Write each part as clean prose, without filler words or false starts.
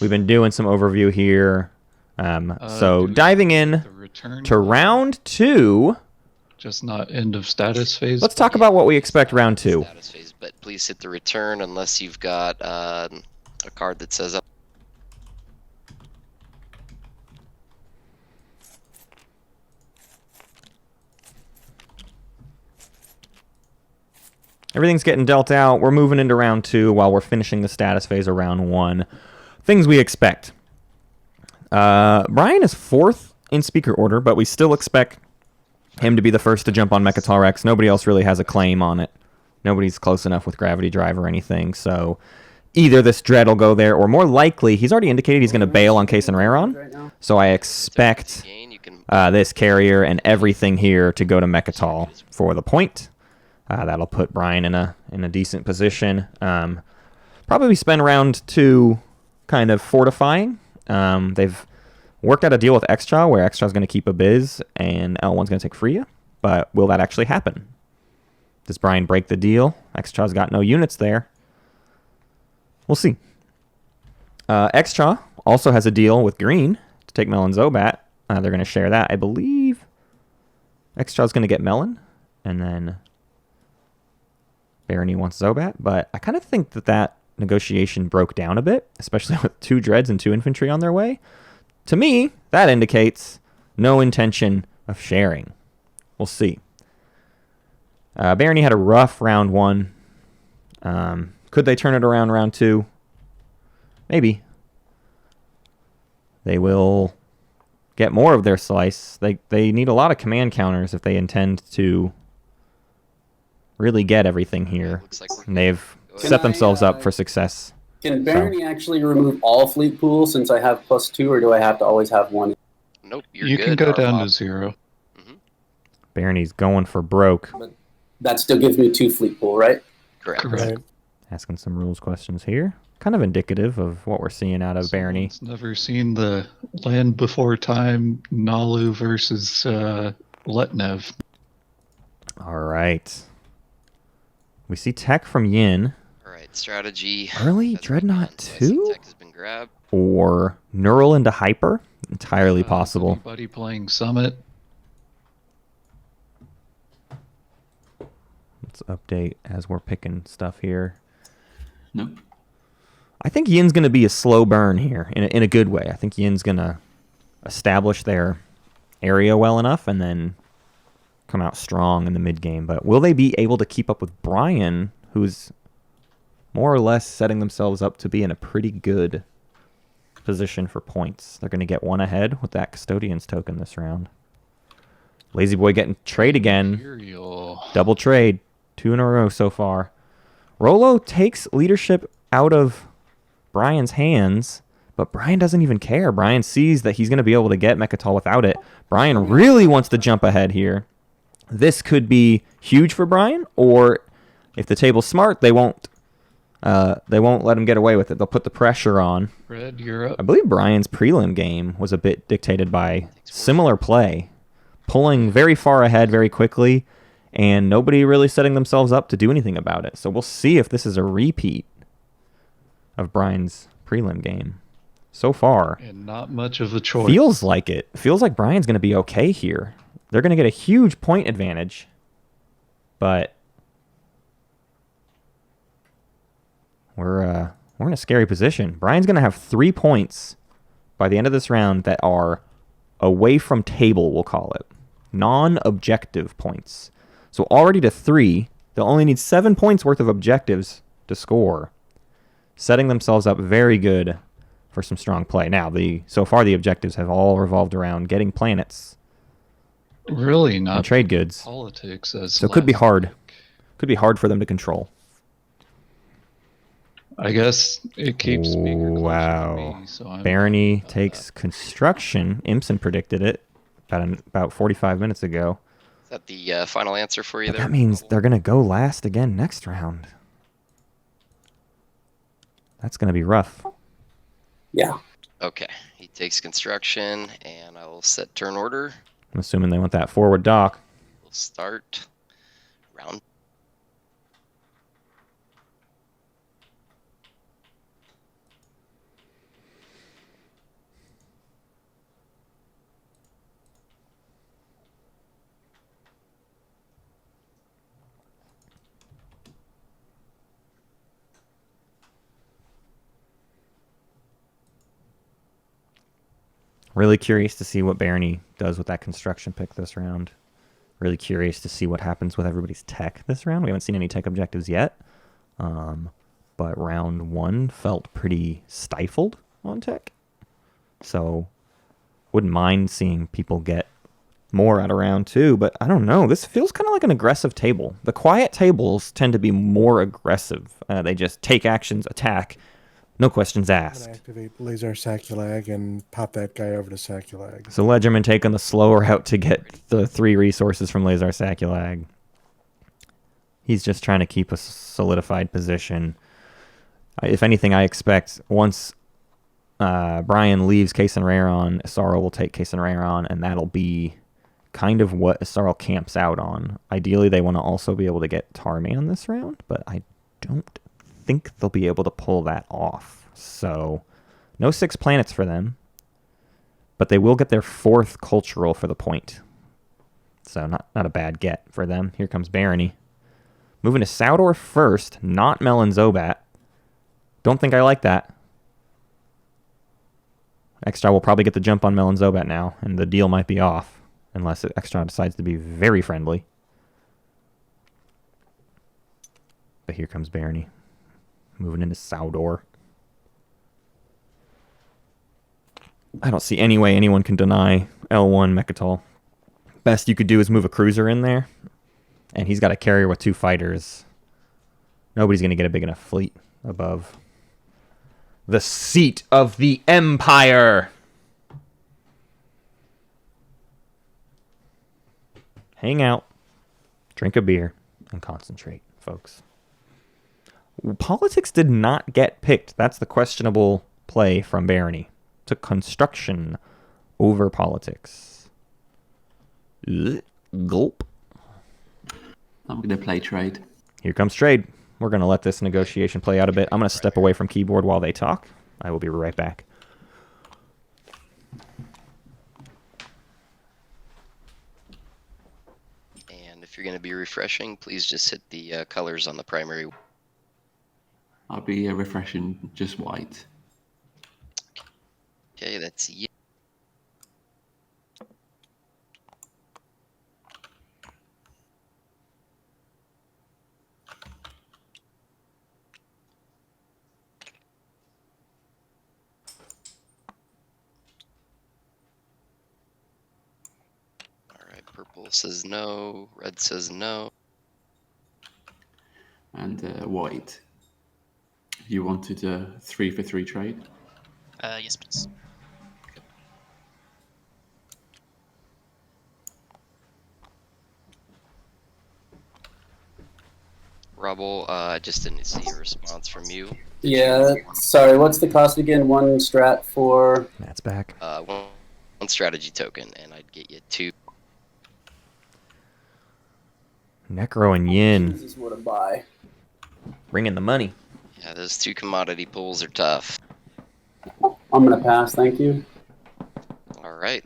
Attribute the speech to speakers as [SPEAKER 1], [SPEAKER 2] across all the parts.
[SPEAKER 1] We've been doing some overview here. So diving in to round 2.
[SPEAKER 2] Just not end of status phase.
[SPEAKER 1] Let's talk about what we expect round 2.
[SPEAKER 3] Status phase, but please hit the return unless you've got a card that says up.
[SPEAKER 1] Everything's getting dealt out. We're moving into round 2 while we're finishing the status phase of round 1. Things we expect. Brian is 4th in speaker order, but we still expect him to be the first to jump on Mechatol Rex. Nobody else really has a claim on it. Nobody's close enough with Gravity Drive or anything, so either this Dread will go there, or more likely, he's already indicated he's going to bail on Case and Raron, so I expect this carrier and everything here to go to Mechatol for the point. That'll put Brian in a decent position. Probably spend round 2 kind of fortifying. They've worked out a deal with Xxcha where Xxcha is going to keep a biz and L1's going to take Freya, but will that actually happen? Does Brian break the deal? Xxcha's got no units there. We'll see. Xxcha also has a deal with Green to take Melon Zobat. They're going to share that. I believe Xxcha's going to get Melon, and then Barony wants Zobat, but I kind of think that negotiation broke down a bit, especially with 2 Dreads and 2 Infantry on their way. To me, that indicates no intention of sharing. We'll see. Barony had a rough round 1. Could they turn it around round 2? Maybe. They will get more of their slice. They need a lot of command counters if they intend to really get everything here. And they've set themselves up for success.
[SPEAKER 4] Can Barony actually remove all fleet pool since I have +2, or do I have to always have 1?
[SPEAKER 3] Nope, you're
[SPEAKER 2] you
[SPEAKER 3] good.
[SPEAKER 2] Can go down to 0.
[SPEAKER 1] Barony's going for broke.
[SPEAKER 4] But that still gives me 2 fleet pool, right?
[SPEAKER 3] Correct.
[SPEAKER 1] Asking some rules questions here. Kind of indicative of what we're seeing out of Barony.
[SPEAKER 2] Never seen the Land Before Time Nalu versus Letnev.
[SPEAKER 1] All right. We see tech from Yin.
[SPEAKER 3] All right, strategy.
[SPEAKER 1] Early Dreadnought 2?
[SPEAKER 3] Tech has been grabbed.
[SPEAKER 1] Or Neural into Hyper? Entirely possible.
[SPEAKER 2] Anybody playing Summit?
[SPEAKER 1] Let's update as we're picking stuff here.
[SPEAKER 5] Nope.
[SPEAKER 1] I think Yin's going to be a slow burn here in a good way. I think Yin's going to establish their area well enough and then come out strong in the mid game. But will they be able to keep up with Brian, who's more or less setting themselves up to be in a pretty good position for points? They're going to get 1 ahead with that Custodian's token this round. Lazyboy getting trade again.
[SPEAKER 2] Imperial.
[SPEAKER 1] Double trade. 2 in a row so far. Rolo takes leadership out of Brian's hands, but Brian doesn't even care. Brian sees that he's going to be able to get Mechatol without it. Brian really wants to jump ahead here. This could be huge for Brian, or if the table's smart, they won't let him get away with it. They'll put the pressure on.
[SPEAKER 2] Red, you're up.
[SPEAKER 1] I believe Brian's prelim game was a bit dictated by similar play, pulling very far ahead very quickly, and nobody really setting themselves up to do anything about it. So we'll see if this is a repeat of Brian's prelim game. So far,
[SPEAKER 2] And not much of a choice.
[SPEAKER 1] feels like it. Feels like Brian's going to be okay here. They're going to get a huge point advantage, but we're in a scary position. Brian's going to have 3 points by the end of this round that are away from table, we'll call it. Non-objective points. So already to 3, they'll only need 7 points worth of objectives to score, setting themselves up very good for some strong play. Now, so far the objectives have all revolved around getting planets
[SPEAKER 2] Really not
[SPEAKER 1] and trade goods.
[SPEAKER 2] politics as
[SPEAKER 1] So it could be
[SPEAKER 2] last
[SPEAKER 1] hard.
[SPEAKER 2] week.
[SPEAKER 1] Could be hard for them to control.
[SPEAKER 2] I guess it keeps speaker closer
[SPEAKER 1] Wow.
[SPEAKER 2] to me, so I'm
[SPEAKER 1] Barony
[SPEAKER 2] about
[SPEAKER 1] takes
[SPEAKER 2] that.
[SPEAKER 1] construction. Imson predicted it about 45 minutes ago.
[SPEAKER 3] Is that the final answer for you
[SPEAKER 1] But
[SPEAKER 3] there?
[SPEAKER 1] that means they're going to go last again next round. That's going to be rough.
[SPEAKER 4] Yeah.
[SPEAKER 3] Okay, he takes construction, and I will set turn order.
[SPEAKER 1] I'm assuming they want that forward dock.
[SPEAKER 3] We'll start round.
[SPEAKER 1] Really curious to see what Barony does with that construction pick this round. Really curious to see what happens with everybody's tech this round. We haven't seen any tech objectives yet. But round 1 felt pretty stifled on tech. So wouldn't mind seeing people get more out of round 2, but I don't know. This feels kind of like an aggressive table. The quiet tables tend to be more aggressive. They just take actions, attack, no questions
[SPEAKER 5] I'm
[SPEAKER 1] asked.
[SPEAKER 5] gonna activate Laser Saculag and pop that guy over to Saculag.
[SPEAKER 1] So Ledgerman taking the slower route to get the 3 resources from Lazar Saculag. He's just trying to keep a solidified position. If anything, I expect once Brian leaves Cason Raron, Yssaril will take Cason Raron, and that'll be kind of what Yssaril camps out on. Ideally, they want to also be able to get Tarman this round, but I don't think they'll be able to pull that off. So, no 6 planets for them, but they will get their 4th cultural for the point. So, not a bad get for them. Here comes Barony. Moving to Saudor first, not Melon Zobat. Don't think I like that. Xxcha will probably get the jump on Melon Zobat now, and the deal might be off, unless Xxcha decides to be very friendly. But here comes Barony. Moving into Saudor. I don't see any way anyone can deny L1 Mechatol. Best you could do is move a cruiser in there, and he's got a carrier with 2 fighters. Nobody's going to get a big enough fleet above the seat of the Empire. Hang out, drink a beer, and concentrate, folks. Politics did not get picked. That's the questionable play from Barony. Took construction over politics. Ugh, gulp.
[SPEAKER 6] I'm going to play trade.
[SPEAKER 1] Here comes trade. We're going to let this negotiation play out a bit. I'm going to step away from keyboard while they talk. I will be right back.
[SPEAKER 3] And if you're going to be refreshing, please just hit the colors on the primary.
[SPEAKER 6] I'll be refreshing just white.
[SPEAKER 3] Okay, that's Yin. Alright, purple says no, red says no.
[SPEAKER 6] And white. You wanted a 3 for 3 trade?
[SPEAKER 7] Yes, please.
[SPEAKER 3] Robel, I just didn't see a response from you.
[SPEAKER 4] Yeah, sorry, what's the cost again? 1 strat for...
[SPEAKER 1] Matt's back.
[SPEAKER 3] One strategy token, and I'd get you 2.
[SPEAKER 1] Nekro and Yin
[SPEAKER 4] Jesus, what a buy.
[SPEAKER 1] bringing the money.
[SPEAKER 3] Yeah, those 2 commodity pools are tough.
[SPEAKER 4] I'm gonna pass, thank you.
[SPEAKER 3] Alright.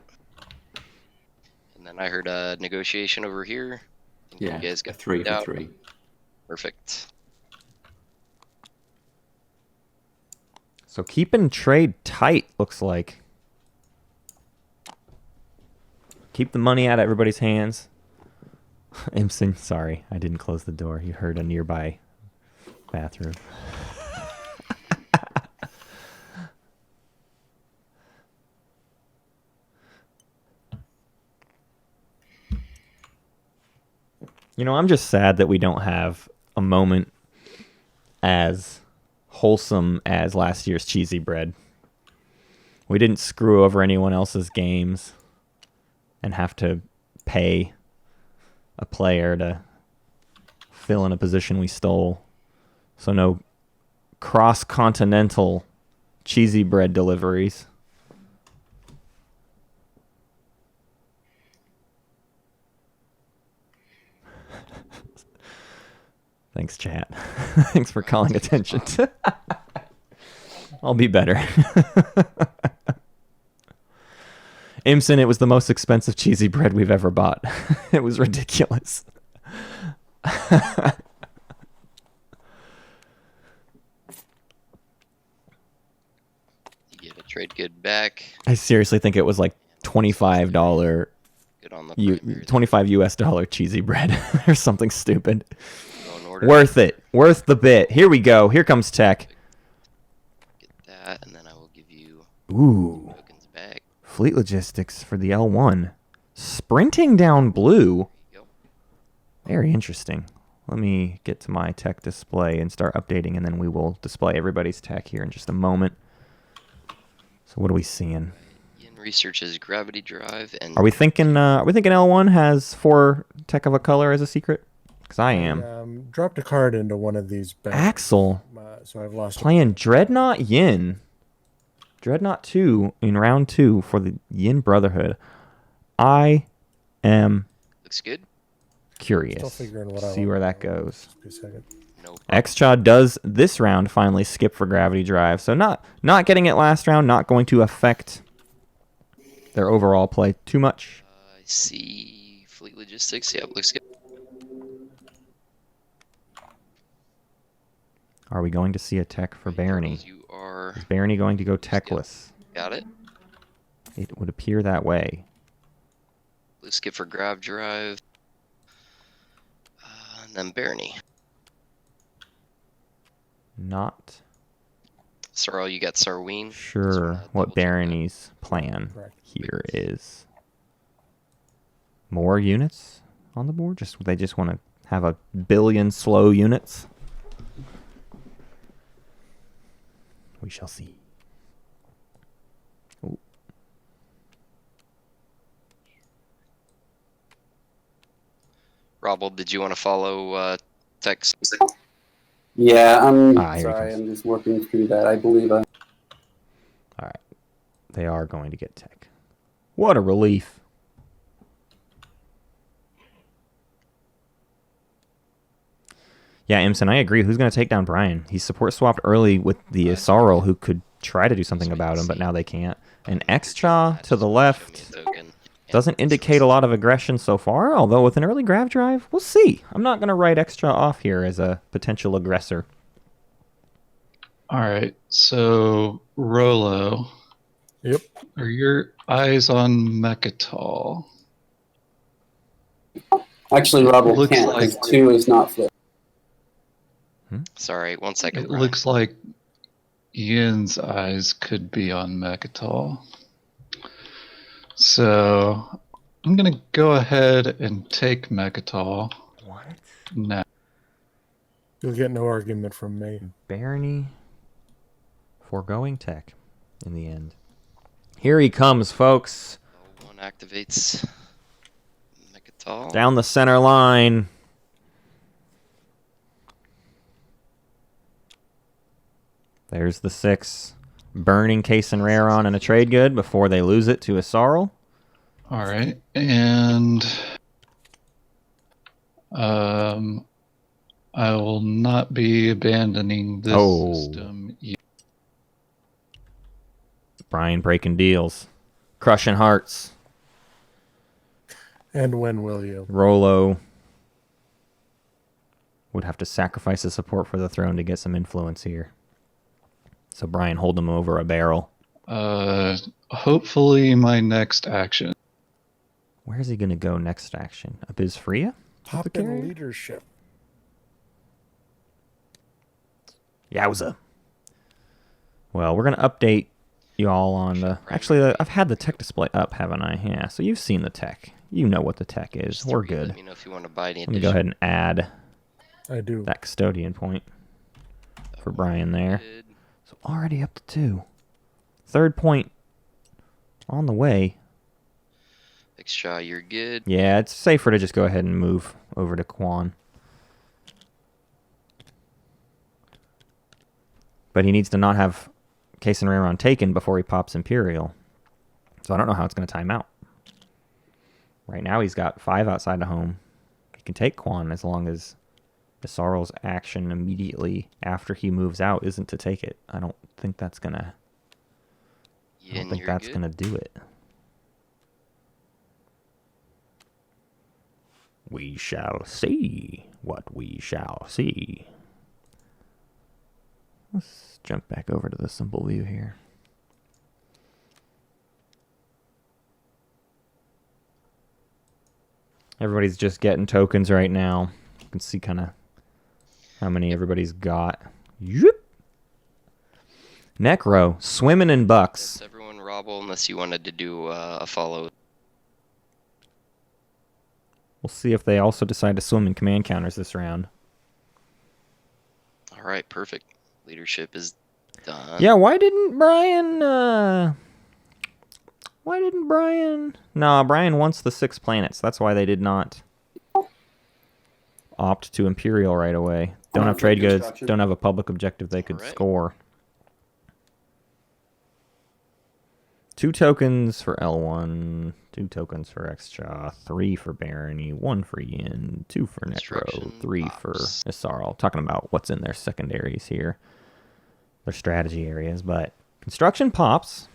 [SPEAKER 3] And then I heard a negotiation over here.
[SPEAKER 6] Yeah,
[SPEAKER 3] You guys
[SPEAKER 6] a
[SPEAKER 3] got
[SPEAKER 6] 3 for
[SPEAKER 3] out.
[SPEAKER 6] 3.
[SPEAKER 3] Perfect.
[SPEAKER 1] So keeping trade tight, looks like. Keep the money out of everybody's hands. Imson, sorry, I didn't close the door. You heard a nearby bathroom. You know, I'm just sad that we don't have a moment as wholesome as last year's cheesy bread. We didn't screw over anyone else's games and have to pay a player to fill in a position we stole. So no cross-continental cheesy bread deliveries. Thanks, chat. Thanks for calling attention. I'll be better. Imson, it was the most expensive cheesy bread we've ever bought. It was ridiculous.
[SPEAKER 3] You get a Trade good back.
[SPEAKER 1] I seriously think it was like $25
[SPEAKER 3] Good on the primary.
[SPEAKER 1] 25 US dollar cheesy bread or something stupid.
[SPEAKER 3] Go in order.
[SPEAKER 1] Worth it. Worth the bit. Here we go. Here comes tech.
[SPEAKER 3] Get that, and then I will give you
[SPEAKER 1] Ooh.
[SPEAKER 3] tokens back.
[SPEAKER 1] Fleet logistics for the L1. Sprinting down blue.
[SPEAKER 3] There you go.
[SPEAKER 1] Very interesting. Let me get to my tech display and start updating, and then we will display everybody's tech here in just a moment. So what are we seeing?
[SPEAKER 3] Yin researches gravity drive and
[SPEAKER 1] Are we thinking L1 has 4 tech of a color as a secret? Because I am.
[SPEAKER 5] Dropped a card into one of these bags.
[SPEAKER 1] Axel
[SPEAKER 5] So I've lost.
[SPEAKER 1] playing Dreadnought Yin. Dreadnought 2 in round 2 for the Yin Brotherhood. I am
[SPEAKER 3] looks good.
[SPEAKER 1] curious.
[SPEAKER 5] Still figuring what I
[SPEAKER 1] See
[SPEAKER 5] want.
[SPEAKER 1] where that goes.
[SPEAKER 5] Just a second.
[SPEAKER 3] No problem.
[SPEAKER 1] Xxcha does this round finally skip for gravity drive, so not getting it last round, not going to affect their overall play too much.
[SPEAKER 3] I see fleet logistics. Yep, looks good.
[SPEAKER 1] Are we going to see a tech for Barony?
[SPEAKER 3] You are
[SPEAKER 1] Is Barony going to go techless?
[SPEAKER 3] got it.
[SPEAKER 1] It would appear that way.
[SPEAKER 3] Let's skip for grav drive. And then Barony.
[SPEAKER 1] Not
[SPEAKER 3] Yssaril, you got Sarween.
[SPEAKER 1] sure what Barony's plan
[SPEAKER 5] Correct.
[SPEAKER 1] here is. More units on the board? They just want to have a billion slow units? We shall see. Ooh.
[SPEAKER 3] Robel, did you want to follow text?
[SPEAKER 4] Yeah, I'm
[SPEAKER 1] Here he
[SPEAKER 4] sorry.
[SPEAKER 1] comes.
[SPEAKER 4] I'm just working through that. I believe I.
[SPEAKER 1] All right. They are going to get tech. What a relief. Yeah, Imson, I agree. Who's going to take down Brian? He support swapped early with the Yssaril, who could try to do something about him, but now they can't. And Xxcha to the left doesn't indicate a lot of aggression so far, although with an early grav drive, we'll see. I'm not going to write Xxcha off here as a potential aggressor.
[SPEAKER 2] All right, so Rolo,
[SPEAKER 5] Yep.
[SPEAKER 2] are your eyes on Mechatol?
[SPEAKER 4] Actually, Robert
[SPEAKER 2] Looks
[SPEAKER 4] can't
[SPEAKER 2] like-
[SPEAKER 4] because 2 is not flipped.
[SPEAKER 3] Sorry, 1 second.
[SPEAKER 2] It
[SPEAKER 3] Brian.
[SPEAKER 2] looks like Yin's eyes could be on Mechatol. So I'm going to go ahead and take Mechatol
[SPEAKER 1] What?
[SPEAKER 2] now.
[SPEAKER 5] You'll get no argument from me.
[SPEAKER 1] Barony foregoing tech in the end. Here he comes, folks.
[SPEAKER 3] 1 activates Mechatol.
[SPEAKER 1] Down the center line. There's the 6. Burning Case and Rare on and a trade good before they lose it to Yssaril.
[SPEAKER 2] All right, and I will not be abandoning this
[SPEAKER 1] Oh.
[SPEAKER 2] system yet.
[SPEAKER 1] Brian breaking deals. Crushing hearts.
[SPEAKER 5] And when will you?
[SPEAKER 1] Rolo would have to sacrifice his support for the throne to get some influence here. So Brian hold him over a barrel.
[SPEAKER 2] Hopefully my next action.
[SPEAKER 1] Where is he going to go next action? Abyss Freya?
[SPEAKER 5] Pop in leadership.
[SPEAKER 1] Yowza. Well, we're going to update you all on the... Actually, I've had the tech display up, haven't I? Yeah, so you've seen the tech. You know what the tech is.
[SPEAKER 3] Just
[SPEAKER 1] We're
[SPEAKER 3] 3,
[SPEAKER 1] good.
[SPEAKER 3] Let me know if you want to buy any
[SPEAKER 1] Let me go ahead and add
[SPEAKER 5] I do.
[SPEAKER 1] that custodian point for Brian there.
[SPEAKER 3] Good.
[SPEAKER 1] So already up to 2. 3rd point on the way.
[SPEAKER 3] Xxcha, you're good.
[SPEAKER 1] Yeah, it's safer to just go ahead and move over to Quan. But he needs to not have Case and Rare taken before he pops Imperial. So I don't know how it's going to time out. Right now he's got 5 outside of home. He can take Quan as long as Yssaral's action immediately after he moves out isn't to take it. I don't think that's going to... I don't
[SPEAKER 3] Yin,
[SPEAKER 1] think
[SPEAKER 3] you're
[SPEAKER 1] that's
[SPEAKER 3] good.
[SPEAKER 1] going to do it. We shall see what we shall see. Let's jump back over to the simple view here. Everybody's just getting tokens right now. You can see kind of how many everybody's got. Yoop. Nekro, swimming in bucks.
[SPEAKER 3] That's everyone Robel unless you wanted to do a follow.
[SPEAKER 1] We'll see if they also decide to swim in command counters this round.
[SPEAKER 3] All right, perfect. Leadership is done.
[SPEAKER 1] Yeah, why didn't Brian... Why didn't Brian... Nah, Brian wants the 6 planets. That's why they did not opt to Imperial right away. Don't have trade goods.
[SPEAKER 4] Construction.
[SPEAKER 1] Don't have a public objective they could
[SPEAKER 3] Alright.
[SPEAKER 1] score. 2 tokens for L1. 2 tokens for Xxcha. 3 for Barony. 1 for Yin. 2 for Nekro.
[SPEAKER 3] Construction
[SPEAKER 1] 3 for
[SPEAKER 3] pops.
[SPEAKER 1] Yssaril. Talking about what's in their secondaries here. Their strategy areas. But construction pops.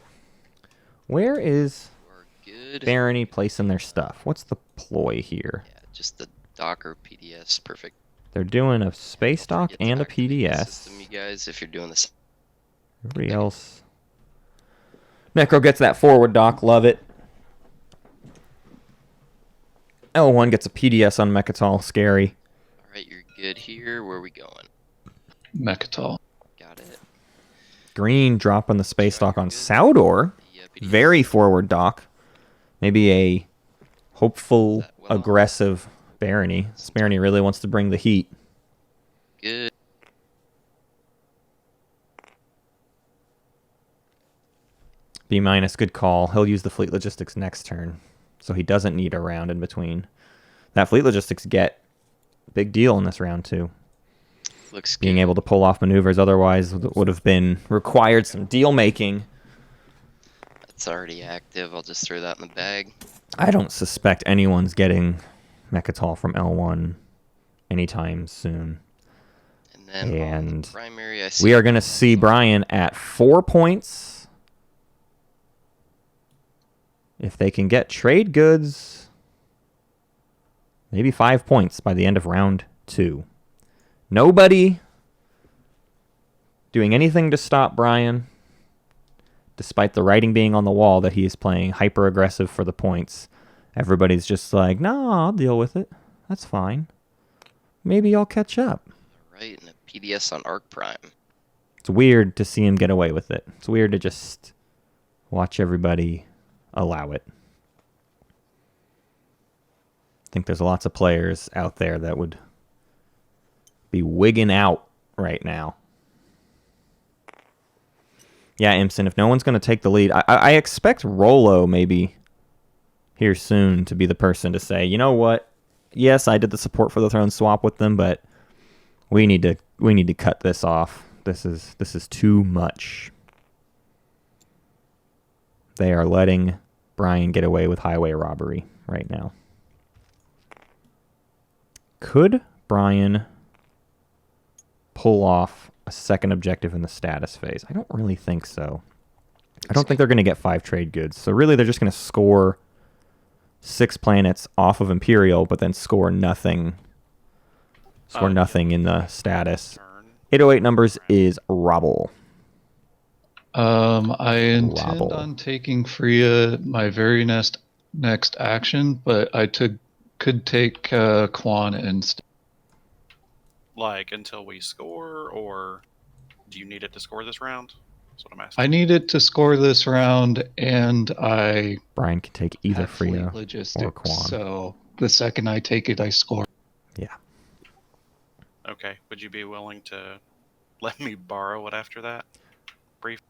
[SPEAKER 1] Where is
[SPEAKER 3] We're good.
[SPEAKER 1] Barony placing their stuff? What's the ploy here?
[SPEAKER 3] Yeah, just the Docker PDS, perfect.
[SPEAKER 1] They're doing a space dock
[SPEAKER 3] Get to
[SPEAKER 1] and a
[SPEAKER 3] activate the
[SPEAKER 1] PDS.
[SPEAKER 3] System, you guys, if you're doing this.
[SPEAKER 1] Everybody else. Nekro gets that forward dock. Love it. L1 gets a PDS on Mechatol. Scary.
[SPEAKER 3] All right, you're good here. Where are we going?
[SPEAKER 2] Mechatol.
[SPEAKER 3] Got it.
[SPEAKER 1] Green dropping the space dock on Saudor.
[SPEAKER 3] Yeah,
[SPEAKER 1] Very forward dock. Maybe a hopeful,
[SPEAKER 3] That well.
[SPEAKER 1] aggressive Barony. This Barony really wants to bring the heat.
[SPEAKER 3] good.
[SPEAKER 1] B minus, good call. He'll use the fleet logistics next turn, so he doesn't need a round in between. That fleet logistics get big deal in this round too.
[SPEAKER 3] Looks
[SPEAKER 1] Being
[SPEAKER 3] good.
[SPEAKER 1] able to pull off maneuvers otherwise would have been required some deal making.
[SPEAKER 3] It's already active. I'll just throw that in the bag.
[SPEAKER 1] I don't suspect anyone's getting Mechatol from L1 anytime soon.
[SPEAKER 3] And then on the
[SPEAKER 1] And
[SPEAKER 3] primary, I see.
[SPEAKER 1] we are going to see Brian at 4 points. If they can get trade goods, maybe 5 points by the end of round 2. Nobody doing anything to stop Brian, despite the writing being on the wall that he is playing hyper aggressive for the points. Everybody's just like, no, I'll deal with it. That's fine. Maybe I'll catch up.
[SPEAKER 3] Right, and a PDS on Arc Prime.
[SPEAKER 1] It's weird to see him get away with it. It's weird to just watch everybody allow it. I think there's lots of players out there that would be wigging out right now. Yeah, Imson, if no one's going to take the lead, I expect Rolo maybe here soon to be the person to say, you know what? Yes, I did the support for the throne swap with them, but we need to cut this off. This is too much. They are letting Brian get away with highway robbery right now. Could Brian pull off a second objective in the status phase? I don't really think so. I don't think they're going to get 5 trade goods. So really they're just going to score 6 planets off of Imperial, but then score nothing. Nothing in the status. 808 numbers is Robel.
[SPEAKER 2] I intend
[SPEAKER 1] Robel.
[SPEAKER 2] on taking Freya my very next action, but I could take Quan instead.
[SPEAKER 8] Like until we score, or do you need it to score this round? That's what I'm asking.
[SPEAKER 2] I need it to score this round, and I
[SPEAKER 1] Brian can take either
[SPEAKER 2] have fleet
[SPEAKER 1] Freya
[SPEAKER 2] logistics.
[SPEAKER 1] or Quan.
[SPEAKER 2] So the second I take it, I score.
[SPEAKER 1] Yeah.
[SPEAKER 8] Okay. Would you be willing to let me borrow it after that? Brief.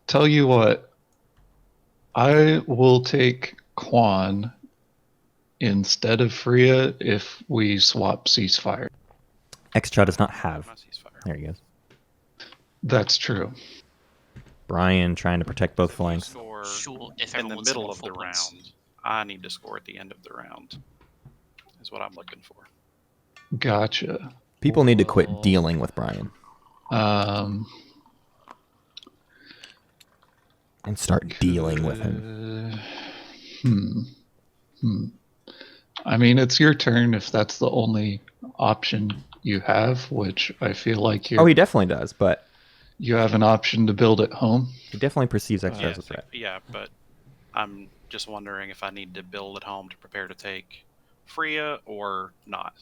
[SPEAKER 2] Tell you what, I will take Quan instead of Freya if we swap ceasefire.
[SPEAKER 1] Xxcha does not have.
[SPEAKER 8] My ceasefire.
[SPEAKER 1] There he goes.
[SPEAKER 2] That's true.
[SPEAKER 1] Brian trying to protect both
[SPEAKER 8] If you
[SPEAKER 1] flanks.
[SPEAKER 8] score
[SPEAKER 7] Sure, if
[SPEAKER 8] in the
[SPEAKER 7] everyone wants
[SPEAKER 8] middle
[SPEAKER 7] to
[SPEAKER 8] of the
[SPEAKER 7] roll 4 points.
[SPEAKER 8] round, I need to score at the end of the round. Is what I'm looking for.
[SPEAKER 2] Gotcha.
[SPEAKER 1] People need to quit dealing with Brian and start dealing with him.
[SPEAKER 2] I mean, it's your turn if that's the only option you have, which I feel like you're.
[SPEAKER 1] Oh, he definitely does, but
[SPEAKER 2] you have an option to build at home.
[SPEAKER 1] He definitely perceives Xxcha
[SPEAKER 8] Yeah,
[SPEAKER 1] as a threat.
[SPEAKER 8] yeah, but I'm just wondering if I need to build at home to prepare to take Freya or not.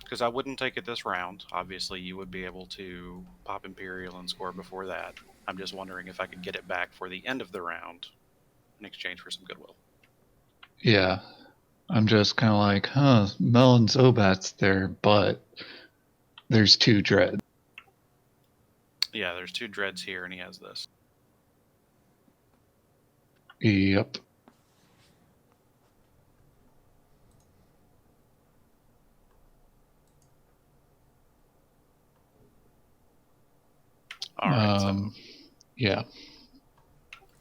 [SPEAKER 8] Because I wouldn't take it this round. Obviously, you would be able to pop Imperial and score before that. I'm just wondering if I could get it back for the end of the round in exchange for some goodwill.
[SPEAKER 2] Yeah. I'm just kind of like, huh, Melon Zobat's there, but there's 2 dread.
[SPEAKER 8] Yeah, there's 2 dreads here, and he has this.
[SPEAKER 2] Yep.
[SPEAKER 8] All right.
[SPEAKER 2] Yeah.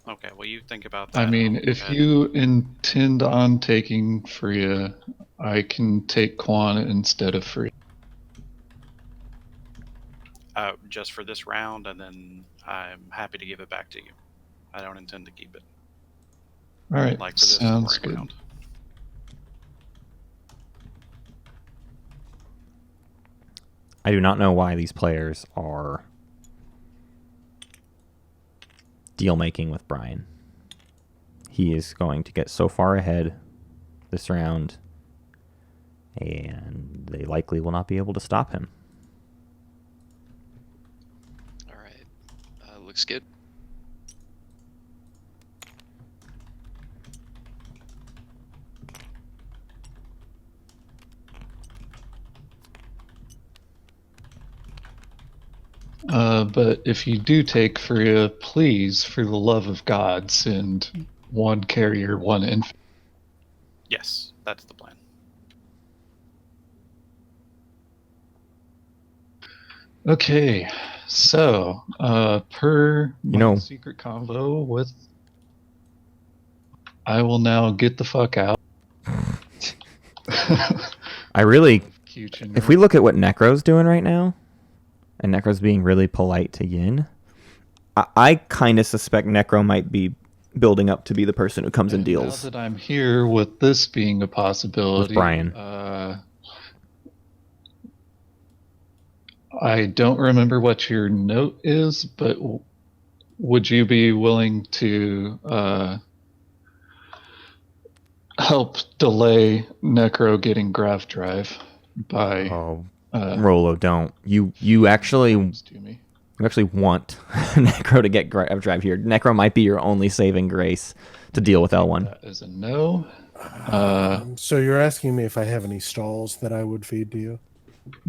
[SPEAKER 8] Okay, well, you think about that.
[SPEAKER 2] I mean,
[SPEAKER 8] I'll go
[SPEAKER 2] if
[SPEAKER 8] ahead.
[SPEAKER 2] you intend on taking Freya, I can take Quan instead of Freya.
[SPEAKER 8] Just for this round, and then I'm happy to give it back to you. I don't intend to keep it.
[SPEAKER 2] All right,
[SPEAKER 8] Like for this
[SPEAKER 2] sounds
[SPEAKER 8] scoring
[SPEAKER 2] good.
[SPEAKER 8] round.
[SPEAKER 1] I do not know why these players are deal making with Brian. He is going to get so far ahead this round, and they likely will not be able to stop him.
[SPEAKER 3] All right. Looks good.
[SPEAKER 2] But if you do take Freya, please, for the love of God, send 1 carrier, 1 infantry.
[SPEAKER 8] Yes, that's the plan.
[SPEAKER 2] Okay, so per my
[SPEAKER 1] know-
[SPEAKER 2] secret convo with, I will now get the fuck out.
[SPEAKER 1] I really,
[SPEAKER 2] Kyuchin,
[SPEAKER 1] if we look at what Nekro's doing right now, and Nekro's being really polite to Yin, I kind of suspect Nekro might be building up to be the person who comes and deals.
[SPEAKER 2] Now that I'm here with this being a possibility,
[SPEAKER 1] With Brian.
[SPEAKER 2] I don't remember what your note is, but would you be willing to help delay Nekro getting grav drive by
[SPEAKER 1] Oh, Rolo, don't. You actually
[SPEAKER 2] to me?
[SPEAKER 1] want Nekro to get drive here. Nekro might be your only saving grace to deal with L1.
[SPEAKER 2] That is a no.
[SPEAKER 5] So you're asking me if I have any stalls that I would feed to you?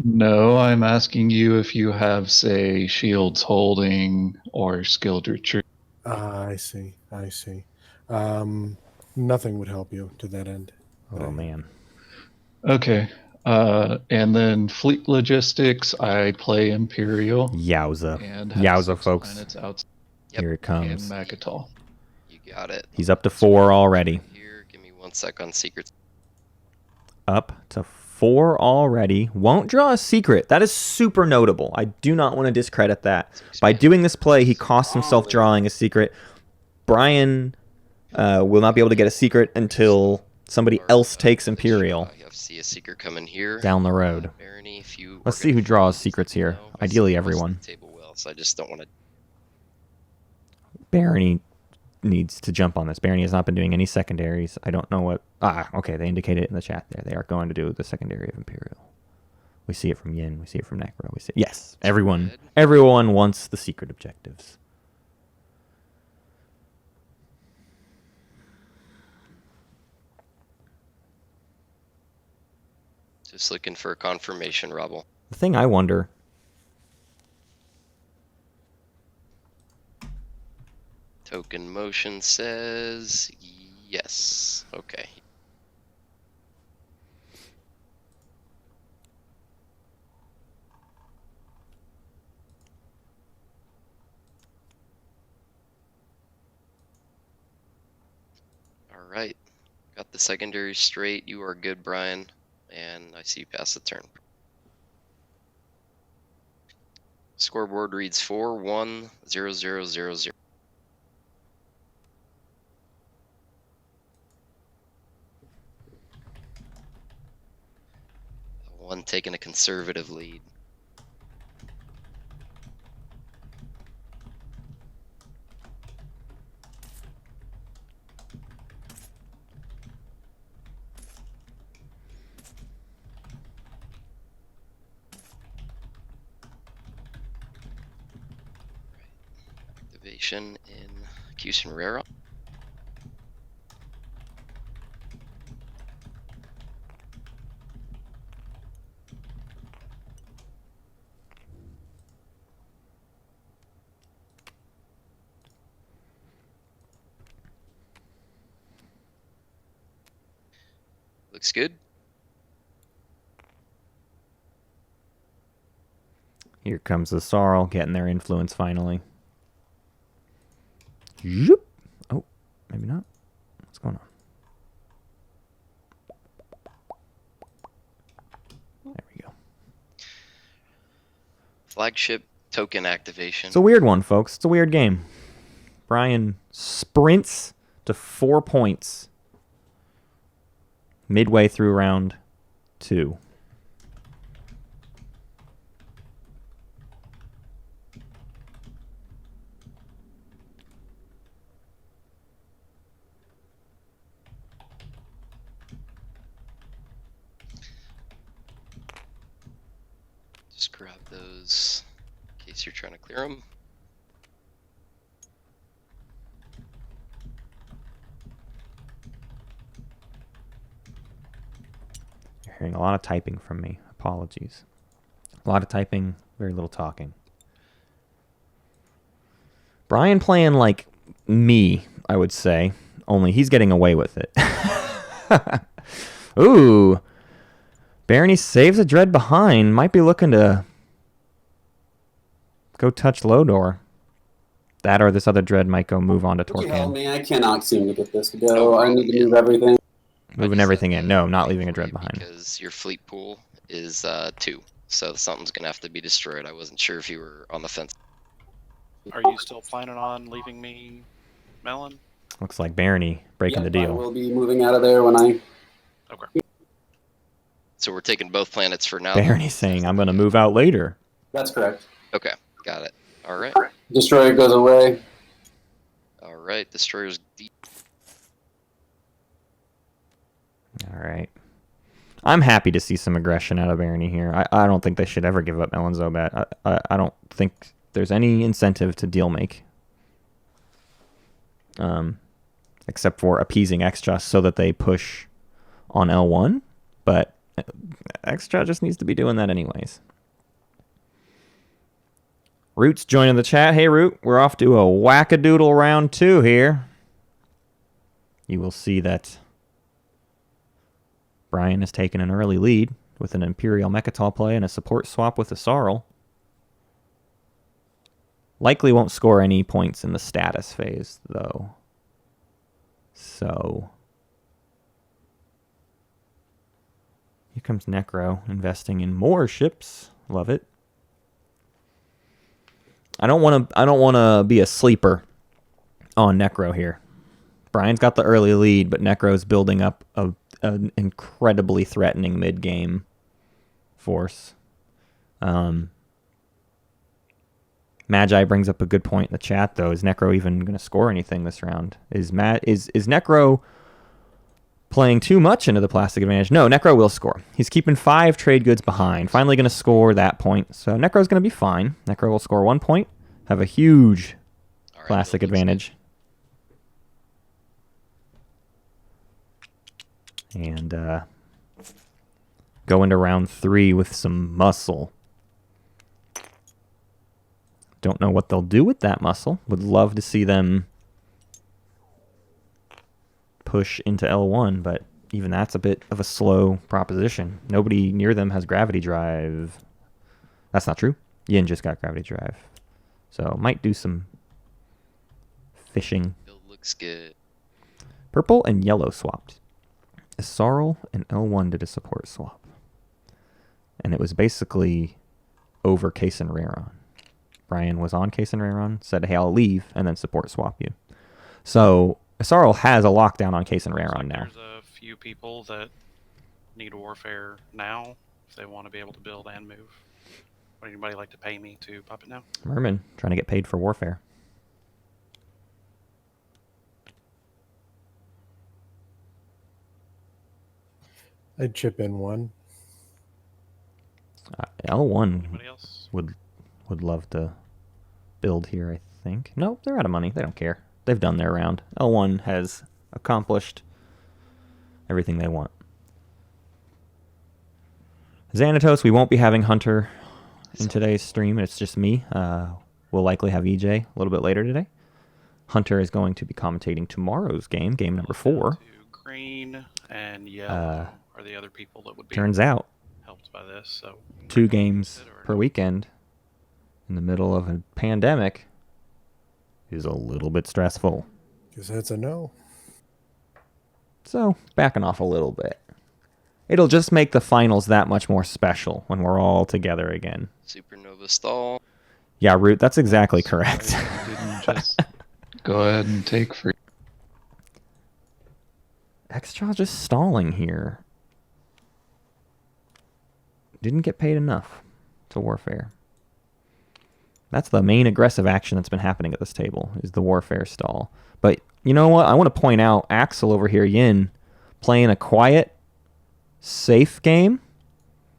[SPEAKER 2] No, I'm asking you if you have, say, shields holding or skilled retreat.
[SPEAKER 5] I see. I see. Nothing would help you to that end.
[SPEAKER 1] Oh man.
[SPEAKER 2] Okay. And then fleet logistics, I play Imperial.
[SPEAKER 1] Yowza.
[SPEAKER 2] And have
[SPEAKER 1] Yowza,
[SPEAKER 2] 6
[SPEAKER 1] folks.
[SPEAKER 2] planets outside
[SPEAKER 3] Yep.
[SPEAKER 1] Here it
[SPEAKER 2] and
[SPEAKER 1] comes.
[SPEAKER 2] Makatal.
[SPEAKER 3] You got it.
[SPEAKER 1] He's up to 4 already.
[SPEAKER 3] Here, give me 1 sec on secrets.
[SPEAKER 1] Up to 4 already. Won't draw a secret. That is super notable. I do not want to discredit that. By doing this play, he costs himself drawing a secret. Brian will not be able to get a secret until somebody else takes Imperial
[SPEAKER 3] You have to see a secret coming here.
[SPEAKER 1] down the road.
[SPEAKER 3] Barony, if you
[SPEAKER 1] Let's
[SPEAKER 3] are
[SPEAKER 1] see who
[SPEAKER 3] gonna
[SPEAKER 1] draws
[SPEAKER 3] freeze,
[SPEAKER 1] secrets
[SPEAKER 3] let me
[SPEAKER 1] here.
[SPEAKER 3] know. I
[SPEAKER 1] Ideally,
[SPEAKER 3] see most of
[SPEAKER 1] everyone.
[SPEAKER 3] the table well, so I just don't want to.
[SPEAKER 1] Barony needs to jump on this. Barony has not been doing any secondaries. I don't know what... okay, they indicate it in the chat there. They are going to do the secondary of Imperial. We see it from Yin. We see it from Nekro. We see... Yes, everyone wants the secret objectives.
[SPEAKER 3] Just looking for a confirmation, Robel.
[SPEAKER 1] The thing I wonder...
[SPEAKER 3] Token motion says yes. Okay. All right. Got the secondary straight. You are good, Brian. And I see you pass the turn. Scoreboard reads 4-1-0-0-0-0. One taking a conservative lead. activation in Yssaril. Looks good.
[SPEAKER 1] Here comes the Yssaril getting their influence finally. Zoop. Oh, maybe not. What's going on? There we go.
[SPEAKER 3] Flagship token activation.
[SPEAKER 1] It's a weird one, folks. It's a weird game. Brian sprints to 4 points midway through round 2.
[SPEAKER 3] Just grab those in case you're trying to clear them.
[SPEAKER 1] You're hearing a lot of typing from me. Apologies. A lot of typing, very little talking. Brian playing like me, I would say, only he's getting away with it. Ooh. Barony saves a dread behind. Might be looking to go touch Lodor. That or this other dread might go move on to
[SPEAKER 4] Would you help
[SPEAKER 1] Torcan.
[SPEAKER 4] me? I cannot seem to get this to go. I need to move everything.
[SPEAKER 1] Moving everything in. No, not leaving a dread behind.
[SPEAKER 3] Because your fleet pool is 2, so something's gonna have to be destroyed. I wasn't sure if you were on the fence.
[SPEAKER 8] Are you still planning on leaving me, Melon?
[SPEAKER 1] Looks like Barony breaking the
[SPEAKER 4] Yep, I
[SPEAKER 1] deal.
[SPEAKER 4] will be moving out of there when I...
[SPEAKER 8] Okay.
[SPEAKER 3] So we're taking both planets for now.
[SPEAKER 1] Barony's saying, I'm going to move out later.
[SPEAKER 4] That's correct.
[SPEAKER 3] Okay, got it. All right.
[SPEAKER 4] Destroyer goes away.
[SPEAKER 3] All right. Destroyer's deep.
[SPEAKER 1] All right. I'm happy to see some aggression out of Barony here. I don't think they should ever give up Mellonzobat. I don't think there's any incentive to deal make. Except for appeasing Xxcha so that they push on L1. But Xxcha just needs to be doing that anyways. Root's joining the chat. Hey, Root, we're off to a wackadoodle round 2 here. You will see that Brian has taken an early lead with an Imperial Mechatol play and a support swap with Yssaril. Likely won't score any points in the status phase, though. So here comes Nekro investing in more ships. Love it. I don't want to be a sleeper on Nekro here. Brian's got the early lead, but Nekro's building up an incredibly threatening mid-game force. Magi brings up a good point in the chat, though. Is Nekro even going to score anything this round? Is Nekro playing too much into the plastic advantage? No, Nekro will score. He's keeping 5 trade goods behind. Finally going to score that point. So Nekro's going to be fine. Nekro will score 1 point, have a huge plastic advantage. And go into round 3 with some muscle. Don't know what they'll do with that muscle. Would love to see them push into L1, but even that's a bit of a slow proposition. Nobody near them has gravity drive. That's not true. Yin just got gravity drive. So might do some fishing.
[SPEAKER 3] Build looks good.
[SPEAKER 1] Purple and yellow swapped. Yssaril and L1 did a support swap. And it was basically over Yssaril. Brian was on Yssaril, said, hey, I'll leave, and then support swap you. So Yssaril has a lockdown on Yssaril now.
[SPEAKER 8] There's a few people that need warfare now if they want to be able to build and move. Would anybody like to pay me to pop it now?
[SPEAKER 1] Mmrnmhrm trying to get paid for warfare.
[SPEAKER 5] I'd chip in 1.
[SPEAKER 1] L1
[SPEAKER 8] Anybody else?
[SPEAKER 1] would love to build here, think. Nope, they're out of money. They don't care. They've done their round. L1 has accomplished everything they want. Xanatos, we won't be having Hunter in today's stream. It's just me. We'll likely have EJ a little bit later today. Hunter is going to be commentating tomorrow's game, game number 4.
[SPEAKER 8] Green and yellow are the other people that would be
[SPEAKER 1] Turns out,
[SPEAKER 8] helped by this. So
[SPEAKER 1] 2 games per weekend in the middle of a pandemic is a little bit stressful.
[SPEAKER 5] Guess that's a no.
[SPEAKER 1] So, backing off a little bit. It'll just make the finals that much more special when we're all together again.
[SPEAKER 3] Supernova stall.
[SPEAKER 1] Yeah, Root, that's exactly correct.
[SPEAKER 2] Sorry, didn't just go ahead and take free.
[SPEAKER 1] Xxcha just stalling here. Didn't get paid enough to Warfare. That's the main aggressive action that's been happening at this table, is the Warfare stall. But you know what? I want to point out Axel over here, Yin, playing a quiet, safe game,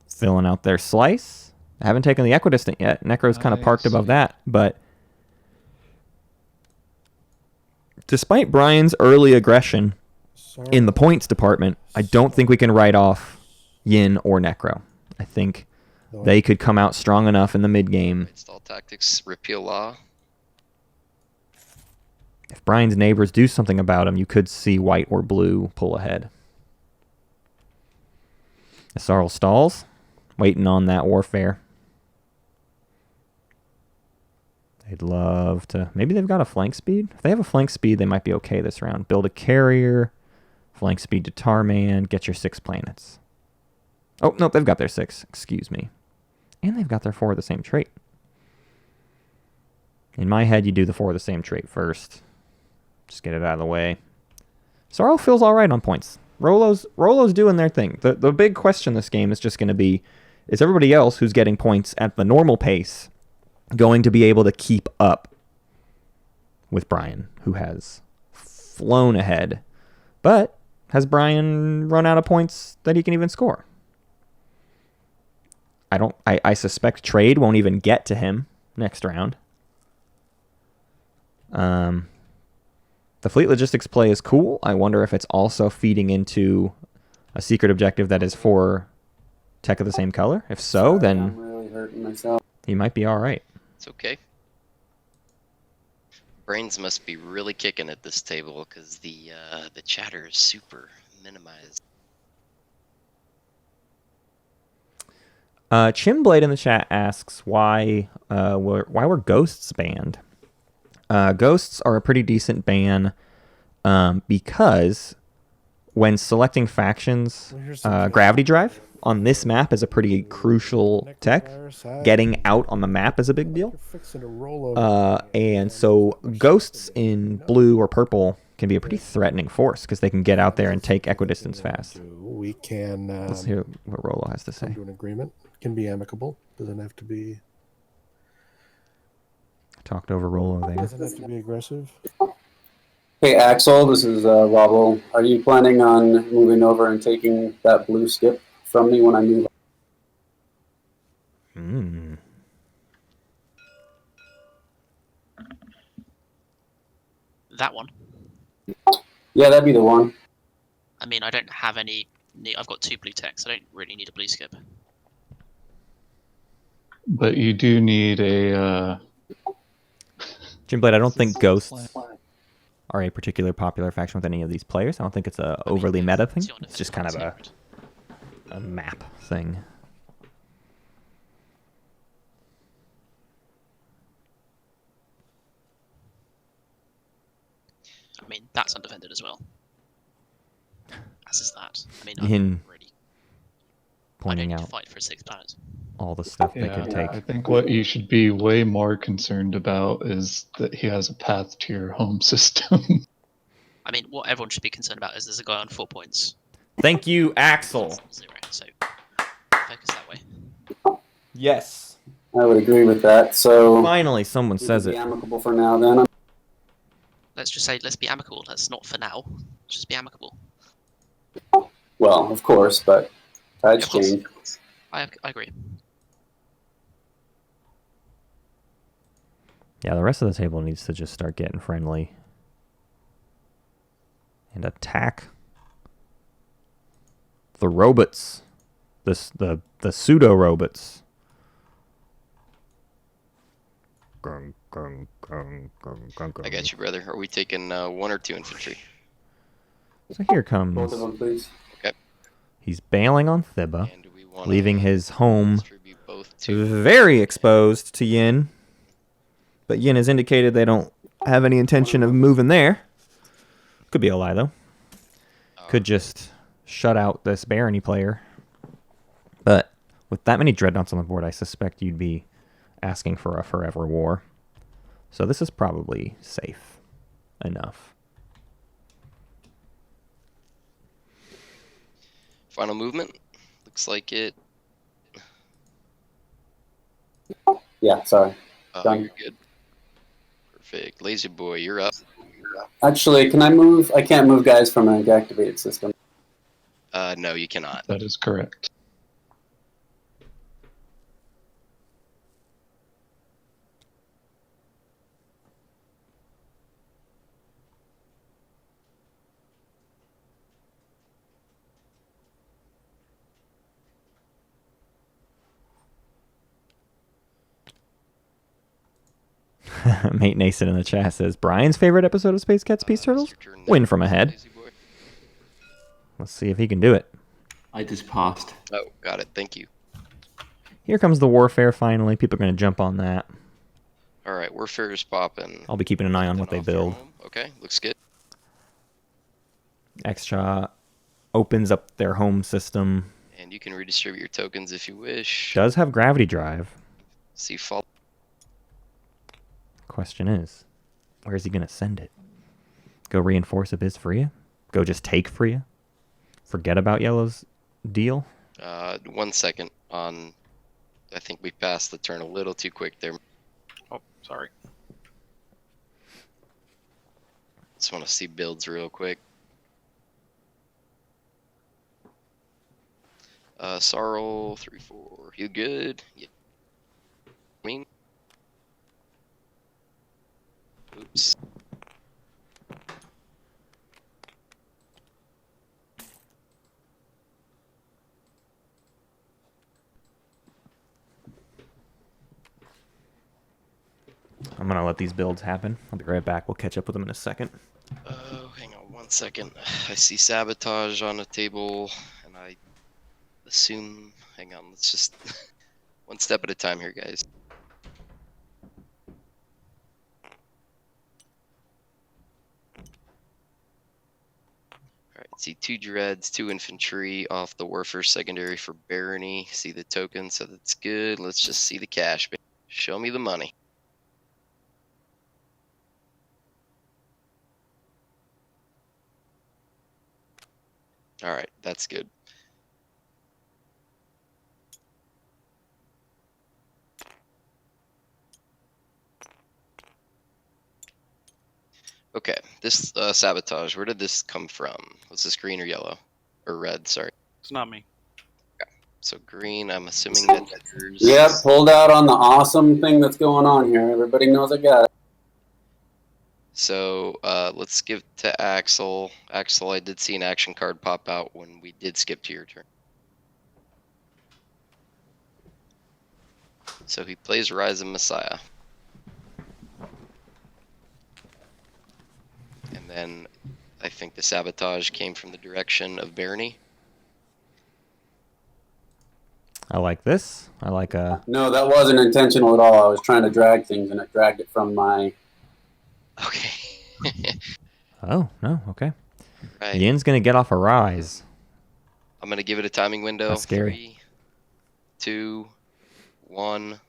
[SPEAKER 1] filling out their slice. I haven't taken the Equidistant yet. Nekro's kind of parked above that, but despite Brian's early aggression in the points department, I don't think we can write off Yin or Nekro. I think they could come out strong enough in the mid-game.
[SPEAKER 3] Stall tactics, repeal law.
[SPEAKER 1] If Brian's neighbors do something about him, you could see white or blue pull ahead. Yssaril stalls, waiting on that Warfare. They'd love to... Maybe they've got a flank speed? If they have a flank speed, they might be okay this round. Build a carrier, flank speed to Tarman, get your 6 planets. Oh, no, they've got their 6. Excuse me. And they've got their 4 of the same trait. In my head, you do the 4 of the same trait first. Just get it out of the way. Yssaril feels all right on points. Rolo's doing their thing. The big question this game is just going to be, is everybody else who's getting points at the normal pace going to be able to keep up with Brian, who has flown ahead? But has Brian run out of points that he can even score? I suspect trade won't even get to him next round. The fleet logistics play is cool. I wonder if it's also feeding into a secret objective that is for tech of the same color. If so,
[SPEAKER 4] Sorry,
[SPEAKER 1] then
[SPEAKER 4] I'm really hurting myself.
[SPEAKER 1] he might be all right.
[SPEAKER 3] It's okay. Brains must be really kicking at this table because the chatter is super minimized.
[SPEAKER 1] Chimblade in the chat asks why were ghosts banned. Ghosts are a pretty decent ban because when selecting factions, gravity drive on this map is a pretty crucial tech. Getting out on the map is a big deal. And so ghosts in blue or purple can be a pretty threatening force because they can get out there and take equidistance fast.
[SPEAKER 5] We can
[SPEAKER 1] Let's hear what Rolo has to
[SPEAKER 5] come
[SPEAKER 1] say.
[SPEAKER 5] to an agreement. It can be amicable. Doesn't have to be.
[SPEAKER 1] Talked over Rolo there.
[SPEAKER 5] Doesn't have to be aggressive.
[SPEAKER 4] Hey Axel, this is Robel. Are you planning on moving over and taking that blue skip from me when I move?
[SPEAKER 7] That one.
[SPEAKER 4] Yeah, that'd be the one.
[SPEAKER 7] I mean, I don't have any. I've got 2 blue techs. I don't really need a blue skip.
[SPEAKER 2] But you do need a...
[SPEAKER 1] Chimblade, I don't think ghosts are a particular popular faction with any of these players. I don't think it's a overly meta thing. It's just kind of a map thing.
[SPEAKER 7] I mean, that's undefended as well. As is that. I mean,
[SPEAKER 1] In
[SPEAKER 7] I really.
[SPEAKER 1] pointing
[SPEAKER 7] I don't need
[SPEAKER 1] out
[SPEAKER 7] to fight for 6 planets.
[SPEAKER 1] all the stuff they could take.
[SPEAKER 2] I think what you should be way more concerned about is that he has a path to your home system.
[SPEAKER 7] I mean, what everyone should be concerned about is there's a guy on 4 points.
[SPEAKER 1] Thank you, Axel.
[SPEAKER 7] 0, so focus that way.
[SPEAKER 1] Yes.
[SPEAKER 4] I would agree with that. So
[SPEAKER 1] Finally, someone says
[SPEAKER 4] be
[SPEAKER 1] it.
[SPEAKER 4] amicable for now. Then
[SPEAKER 7] Let's just say, let's be amicable. Let's not for now. Let's just be amicable.
[SPEAKER 4] well, of course, but tides
[SPEAKER 7] Of course.
[SPEAKER 4] change.
[SPEAKER 7] I agree.
[SPEAKER 1] Yeah, the rest of the table needs to just start getting friendly. And attack the robots. The pseudo robots.
[SPEAKER 3] I got you, brother. Are we taking 1 or 2 infantry?
[SPEAKER 1] So here
[SPEAKER 4] Both
[SPEAKER 1] comes.
[SPEAKER 4] of them, please.
[SPEAKER 1] He's bailing on Thibba,
[SPEAKER 3] And do we want
[SPEAKER 1] leaving his home
[SPEAKER 3] distribute both to
[SPEAKER 1] very exposed to Yin. But Yin has indicated they don't have any intention of moving there. Could be a lie, though. Could just shut out this Barony player. But with that many Dreadnoughts on the board, I suspect you'd be asking for a forever war. So this is probably safe enough.
[SPEAKER 3] final movement? Looks like it.
[SPEAKER 4] Yeah, sorry. Done.
[SPEAKER 3] You're good. Perfect. Lazyboy, you're up.
[SPEAKER 4] Actually, can I move? I can't move guys from an activated system.
[SPEAKER 3] No, you cannot.
[SPEAKER 2] That is correct.
[SPEAKER 1] Mate Nason in the chat says, Brian's favorite episode of Space Cats Peace Turtles?
[SPEAKER 3] Your turn
[SPEAKER 1] Win
[SPEAKER 3] now,
[SPEAKER 1] from ahead.
[SPEAKER 3] Lazyboy.
[SPEAKER 1] Let's see if he can do it.
[SPEAKER 6] I just passed.
[SPEAKER 3] Oh, got it. Thank you.
[SPEAKER 1] Here comes the warfare finally. People are going to jump on that.
[SPEAKER 3] All right, warfare is popping.
[SPEAKER 1] I'll be keeping an eye on what they
[SPEAKER 3] Off their
[SPEAKER 1] build.
[SPEAKER 3] home. Okay, looks good.
[SPEAKER 1] Xxcha opens up their home system.
[SPEAKER 3] And you can redistribute your tokens if you wish.
[SPEAKER 1] Does have gravity drive.
[SPEAKER 3] See fall.
[SPEAKER 1] Question is, where is he going to send it? Go reinforce a biz Freya? Go just take Freya? Forget about Yellow's deal?
[SPEAKER 3] 1 second on. I think we passed the turn a little too quick there.
[SPEAKER 8] Oh, sorry.
[SPEAKER 3] Just want to see builds real quick. Yssaril 3-4. You good? Yeah. I mean. Oops.
[SPEAKER 1] I'm going to let these builds happen. I'll be right back. We'll catch up with them in a second.
[SPEAKER 3] Oh, hang on 1 second. I see sabotage on the table, and I assume. Hang on, let's just one step at a time here, guys. Alright, see 2 dreads, 2 infantry off the warfare secondary for Barony. See the token, so that's good. Let's just see the cash. Show me the money. Alright, that's good. Okay, this sabotage, where did this come from? Was this green or yellow? Or red, sorry.
[SPEAKER 8] It's not me.
[SPEAKER 3] So green, I'm assuming that's yours.
[SPEAKER 4] Yep, pulled out on the awesome thing that's going on here. Everybody knows I got it.
[SPEAKER 3] So let's give to Axel. Axel, I did see an action card pop out when we did skip to your turn. So he plays Rise of Messiah. And then I think the sabotage came from the direction of Barony.
[SPEAKER 1] I like this. I like a...
[SPEAKER 4] No, that wasn't intentional at all. I was trying to drag things, and it dragged it from my...
[SPEAKER 3] Okay.
[SPEAKER 1] Oh, no, okay.
[SPEAKER 3] Right.
[SPEAKER 1] Yin's going to get off a rise.
[SPEAKER 3] I'm going to give it a timing window.
[SPEAKER 1] That's scary.
[SPEAKER 3] 3, 2, 1.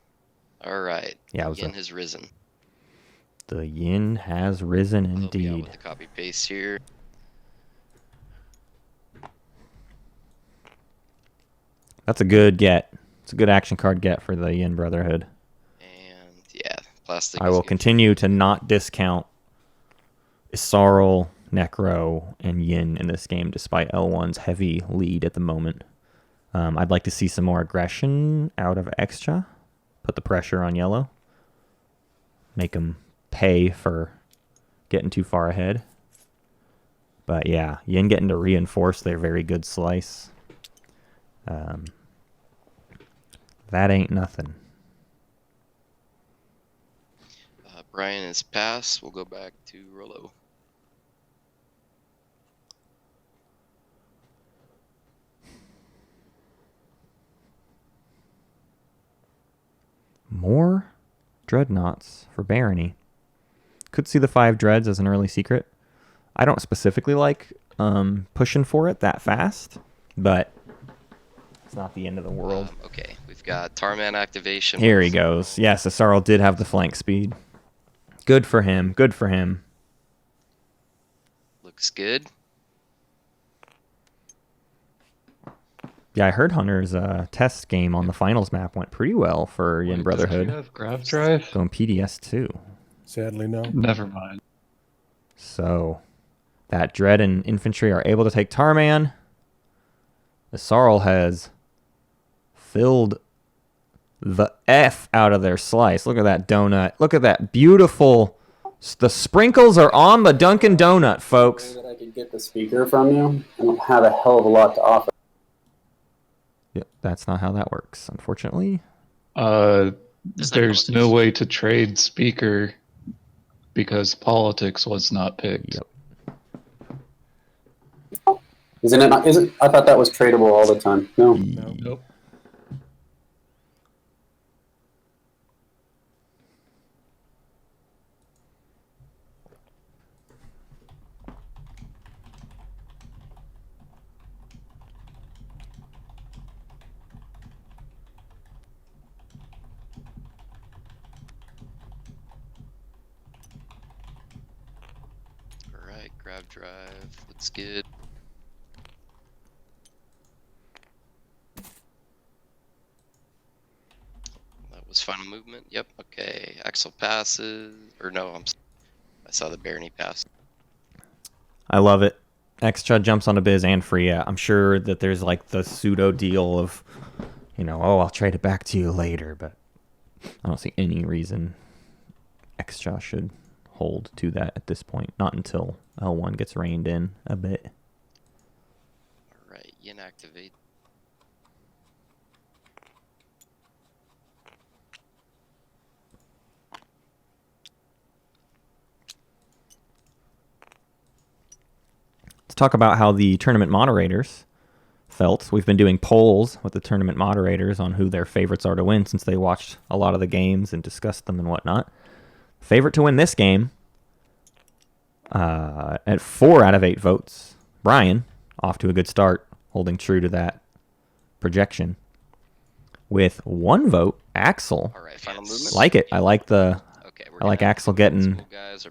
[SPEAKER 3] All right.
[SPEAKER 1] Yeah, it was
[SPEAKER 3] Yin has risen.
[SPEAKER 1] The Yin has risen
[SPEAKER 3] I'll help you out
[SPEAKER 1] indeed.
[SPEAKER 3] with the copy paste here.
[SPEAKER 1] That's a good get. It's a good action card get for the Yin Brotherhood.
[SPEAKER 3] And yeah, plastic.
[SPEAKER 1] I
[SPEAKER 3] is
[SPEAKER 1] will
[SPEAKER 3] good.
[SPEAKER 1] continue to not discount Yssaril, Nekro, and Yin in this game, despite L1's heavy lead at the moment. I'd like to see some more aggression out of Xxcha. Put the pressure on yellow. make them pay for getting too far ahead. But yeah, Yin getting to reinforce their very good slice. That ain't nothing.
[SPEAKER 3] Brian is passed. We'll go back to Rolo.
[SPEAKER 1] More dreadnoughts for Barony. Could see the 5 dreads as an early secret. I don't specifically like pushing for it that fast, but it's not the end of the world.
[SPEAKER 3] Okay, we've got Tarman activation.
[SPEAKER 1] Here he goes. Yes, Yssaril did have the flank speed. Good for him. Good for him.
[SPEAKER 3] Looks good.
[SPEAKER 1] Yeah, I heard Hunter's test game on the finals map went pretty well for Yin
[SPEAKER 2] Wait,
[SPEAKER 1] Brotherhood.
[SPEAKER 2] Does he have grav drive?
[SPEAKER 1] Going PDS too.
[SPEAKER 5] Sadly, no.
[SPEAKER 2] Never mind.
[SPEAKER 1] So that Dread and Infantry are able to take Tarman. Yssaril has filled the F out of their slice. Look at that donut. Look at that beautiful. The sprinkles are on the Dunkin' Donut, folks.
[SPEAKER 4] That I could get the speaker from you. I don't have a hell of a lot to offer.
[SPEAKER 1] Yep, that's not how that works, unfortunately.
[SPEAKER 2] There's no way to trade speaker because politics was not picked.
[SPEAKER 1] Yep.
[SPEAKER 4] Isn't it? Not, isn't? I thought that was tradable all the time. No.
[SPEAKER 2] Nope.
[SPEAKER 3] Alright, grab drive. Looks good. That was final movement. Yep, okay. Axel passes. Or no, I saw the Barony pass.
[SPEAKER 1] I love it. Xxcha jumps onto Biz and Freya. I'm sure that there's like the pseudo deal of, oh, I'll trade it back to you later, but I don't see any reason Xxcha should hold to that at this point. Not until L1 gets reined in a bit.
[SPEAKER 3] Alright, Yin activate.
[SPEAKER 1] Let's talk about how the tournament moderators felt. We've been doing polls with the tournament moderators on who their favorites are to win since they watched a lot of the games and discussed them and whatnot. Favorite to win this game, at 4 out of 8 votes, Brian, off to a good start, holding true to that projection. With 1 vote, Axel.
[SPEAKER 3] All right, final movement.
[SPEAKER 1] Like it. I like I like Axel getting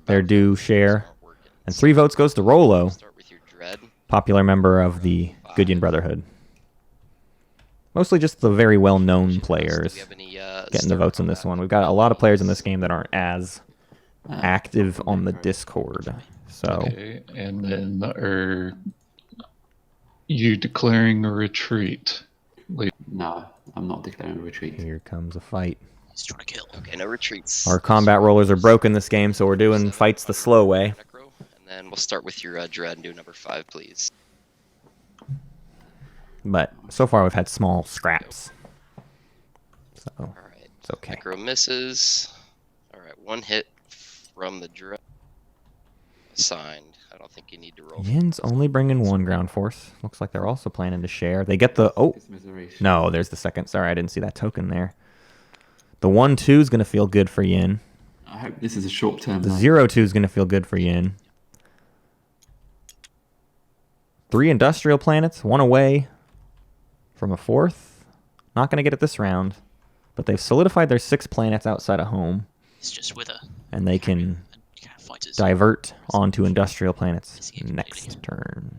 [SPEAKER 1] their due share. And 3 votes goes to Rolo,
[SPEAKER 3] Start with your dread.
[SPEAKER 1] popular member of the Good Yin Brotherhood. Mostly just the very well-known players
[SPEAKER 3] Do we have any,
[SPEAKER 1] getting the votes in this one. We've got a lot of players in this game that aren't as active on the Discord. So
[SPEAKER 2] Okay, and then are you declaring a retreat?
[SPEAKER 6] No, I'm not declaring a retreat.
[SPEAKER 1] here comes a fight.
[SPEAKER 7] He's trying to kill.
[SPEAKER 3] Okay, no retreats.
[SPEAKER 1] Our combat rollers are broken this game, so we're doing fights the slow way.
[SPEAKER 3] Necro, and then we'll start with your dread and do number 5, please.
[SPEAKER 1] But so far we've had small scraps. So
[SPEAKER 3] Alright.
[SPEAKER 1] it's okay.
[SPEAKER 3] Necro misses. Alright, 1 hit from the dread. Assigned. I don't think you need to roll.
[SPEAKER 1] Yin's only bringing 1 ground force. Looks like they're also planning to share. They get the... Oh,
[SPEAKER 6] Commiseration.
[SPEAKER 1] no, there's the second. Sorry, I didn't see that token there. The 1-2 is going to feel good for Yin.
[SPEAKER 6] I hope this is a short term.
[SPEAKER 1] The 0-2 is going to feel good for Yin. 3 industrial planets, 1 away from a 4th. Not going to get it this round, but they've solidified their 6 planets outside of home,
[SPEAKER 7] It's just with a
[SPEAKER 1] and they can
[SPEAKER 7] fighters.
[SPEAKER 1] divert onto industrial planets next turn.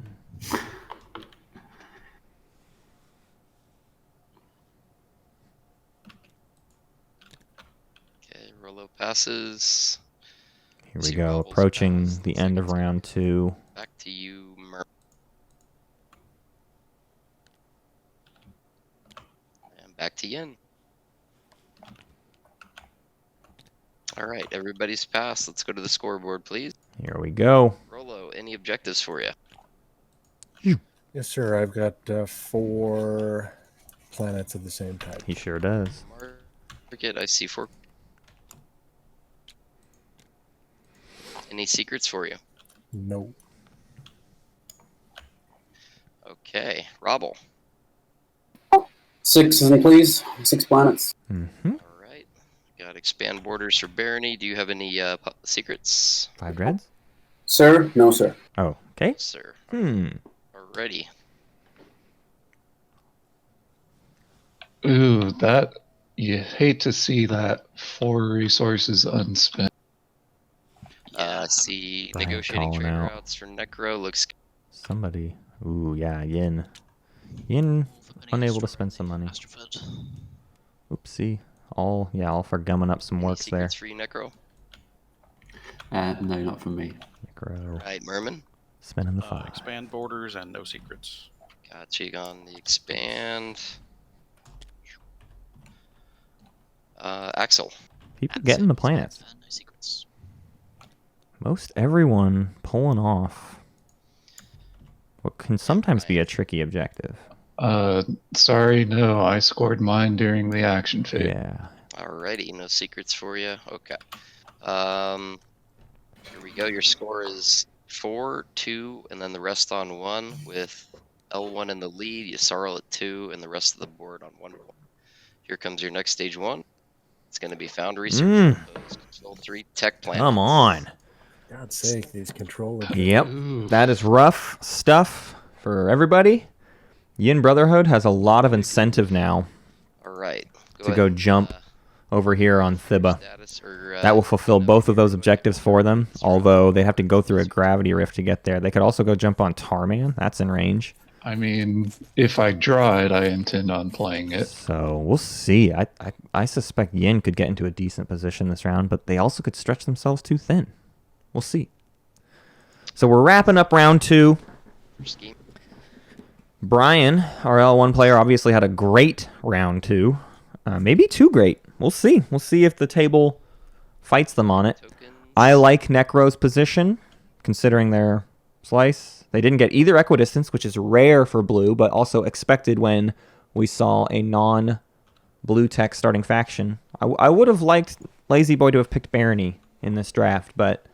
[SPEAKER 3] Okay, Rolo passes.
[SPEAKER 1] Here we go, approaching the end of round 2.
[SPEAKER 3] Back to you, Mmrnmhrm. And back to Yin. All right, everybody's passed. Let's go to the scoreboard, please.
[SPEAKER 1] Here we go.
[SPEAKER 3] Rolo, any objectives for you?
[SPEAKER 5] Yes, sir. I've got 4 planets of the same type.
[SPEAKER 1] He sure does.
[SPEAKER 3] Market, I see 4. Any secrets for you?
[SPEAKER 5] No.
[SPEAKER 3] Okay, Robel.
[SPEAKER 4] 6, please. 6 planets.
[SPEAKER 1] Mm-hmm.
[SPEAKER 3] All right, got expand borders for Barony. Do you have any secrets?
[SPEAKER 1] 5 reds?
[SPEAKER 4] Sir? No, sir.
[SPEAKER 1] Oh, okay.
[SPEAKER 3] Sir.
[SPEAKER 1] Hmm.
[SPEAKER 3] Alrighty.
[SPEAKER 2] Ooh, that you hate to see that 4 resources unspent.
[SPEAKER 3] I see
[SPEAKER 1] Brian
[SPEAKER 3] negotiating
[SPEAKER 1] calling
[SPEAKER 3] trade
[SPEAKER 1] out.
[SPEAKER 3] routes for Nekro. Looks
[SPEAKER 1] Somebody. Ooh, yeah, Yin. Yin unable to spend some money.
[SPEAKER 7] Astrophed.
[SPEAKER 1] Oopsie. All for gumming up some
[SPEAKER 3] any
[SPEAKER 1] works there.
[SPEAKER 3] secrets for you, Nekro.
[SPEAKER 6] No, not from me.
[SPEAKER 1] Necro.
[SPEAKER 3] Right, Mmrnmhrm.
[SPEAKER 1] Spinning the 5.
[SPEAKER 8] Expand borders and no secrets.
[SPEAKER 3] Got you on the expand. Axel.
[SPEAKER 1] People getting the planets.
[SPEAKER 7] No secrets.
[SPEAKER 1] Most everyone pulling off what can sometimes be a tricky objective.
[SPEAKER 2] Sorry, no, I scored mine during the action phase.
[SPEAKER 1] Yeah.
[SPEAKER 3] Alrighty, no secrets for you. Okay. Here we go. Your score is 4, 2, and then the rest on 1 with L1 in the lead, Yssaril at 2, and the rest of the board on 1 point. Here comes your next stage 1. It's going to be found research. Those Control 3 tech planets.
[SPEAKER 1] Come on.
[SPEAKER 5] God's sake, these controllers.
[SPEAKER 1] Yep.
[SPEAKER 2] Ooh.
[SPEAKER 1] That is rough stuff for everybody. Yin Brotherhood has a lot of incentive now
[SPEAKER 3] Alright.
[SPEAKER 1] to go jump over here on Thibba.
[SPEAKER 3] Status or,
[SPEAKER 1] That will fulfill both of those objectives for them, although they have to go through a gravity rift to get there. They could also go jump on Tarman. That's in range.
[SPEAKER 2] I mean, if I draw it, I intend on playing it.
[SPEAKER 1] So we'll see. I suspect Yin could get into a decent position this round, but they also could stretch themselves too thin. We'll see. So we're wrapping up round 2.
[SPEAKER 3] scheme.
[SPEAKER 1] Brian, our L1 player, obviously had a great round 2. Maybe too great. We'll see. We'll see if the table fights them on it.
[SPEAKER 3] Tokens.
[SPEAKER 1] I like Nekro's position, considering their slice. They didn't get either equidistance, which is rare for blue, but also expected when we saw a non-blue tech starting faction. I would have liked Lazyboy to have picked Barony in this draft, but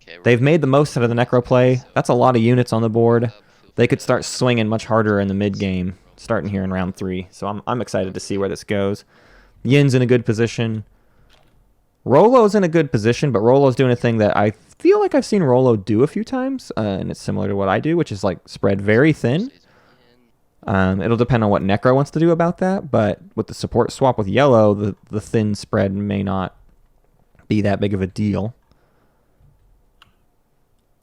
[SPEAKER 3] Okay, we're
[SPEAKER 1] they've made the most out of the Nekro play. That's a lot of units on the board. They could start swinging much harder in the mid game, starting here in round 3. So I'm excited to see where this goes. Yin's in a good position. Rolo's in a good position, but Rolo's doing a thing that I feel like I've seen Rolo do a few times, and it's similar to what I do, which is like spread very thin. It'll depend on what Nekro wants to do about that, but with the support swap with yellow, the thin spread may not be that big of a deal.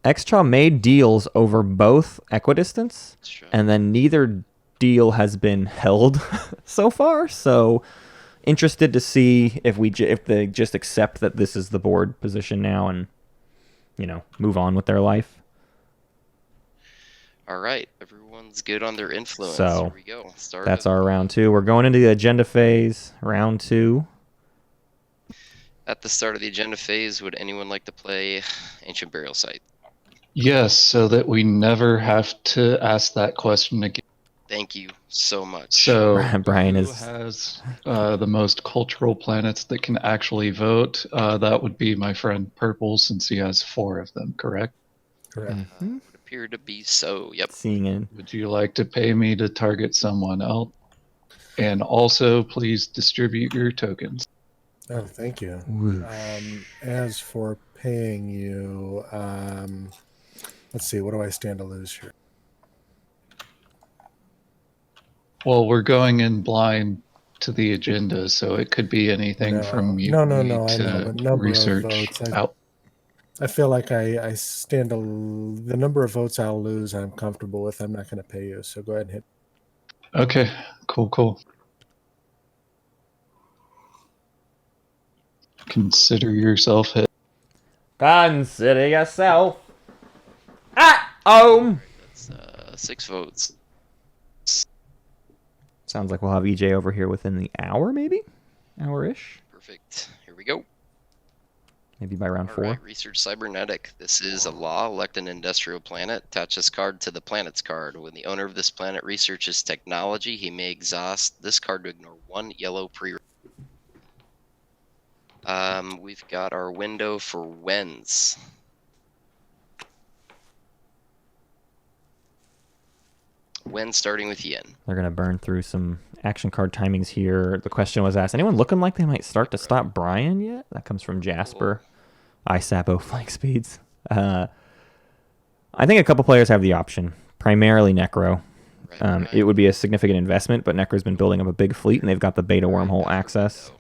[SPEAKER 1] Xxcha made deals over both equidistance, and then neither deal has been held so far, so interested to see if they just accept that this is the board position now and, move on with their life.
[SPEAKER 3] All right, everyone's good on their influence.
[SPEAKER 1] So,
[SPEAKER 3] here we go. Start
[SPEAKER 1] That's
[SPEAKER 3] of-
[SPEAKER 1] our round 2. We're going into the agenda phase, round 2.
[SPEAKER 3] At the start of the agenda phase, would anyone like to play Ancient Burial Site?
[SPEAKER 2] Yes, so that we never have to ask that question again.
[SPEAKER 3] Thank you so much.
[SPEAKER 2] So
[SPEAKER 1] Brian
[SPEAKER 2] who
[SPEAKER 1] is-
[SPEAKER 2] has the most cultural planets that can actually vote? That would be my friend Purple, since he has 4 of them, correct?
[SPEAKER 5] Correct.
[SPEAKER 3] Would appear to be so. Yep.
[SPEAKER 1] Seeing it.
[SPEAKER 2] Would you like to pay me to target someone else? And also, please distribute your tokens.
[SPEAKER 5] Oh, thank you.
[SPEAKER 1] Whoosh.
[SPEAKER 5] As for paying you, let's see, what do I stand to lose here?
[SPEAKER 2] Well, we're going in blind to the agenda, so it could be anything from you
[SPEAKER 5] No,
[SPEAKER 2] need
[SPEAKER 5] I know,
[SPEAKER 2] to
[SPEAKER 5] but number of
[SPEAKER 2] research
[SPEAKER 5] votes.
[SPEAKER 2] out.
[SPEAKER 5] I feel like I stand the number of votes I'll lose, I'm comfortable with. I'm not going to pay you, so go ahead and hit.
[SPEAKER 2] Okay, cool. Consider yourself hit.
[SPEAKER 1] Consider yourself at home.
[SPEAKER 3] That's 6 votes.
[SPEAKER 1] Sounds like we'll have EJ over here within the hour, maybe? Hour-ish?
[SPEAKER 3] Perfect. Here we go.
[SPEAKER 1] Maybe by round
[SPEAKER 3] All
[SPEAKER 1] 4.
[SPEAKER 3] right, research cybernetic. This is a law. Elect an industrial planet. Attach this card to the planet's card. When the owner of this planet researches technology, he may exhaust this card to ignore 1 yellow pre. We've got our window for wins. When starting with Yin.
[SPEAKER 1] They're going to burn through some action card timings here. The question was asked, anyone looking like they might start to stop Brian yet? That comes from Jasper. Isabo flank speeds. I think a couple players have the option. Primarily Nekro.
[SPEAKER 3] Right.
[SPEAKER 1] It would be a significant investment, but Nekro's been building up a big fleet, and they've got the beta wormhole access.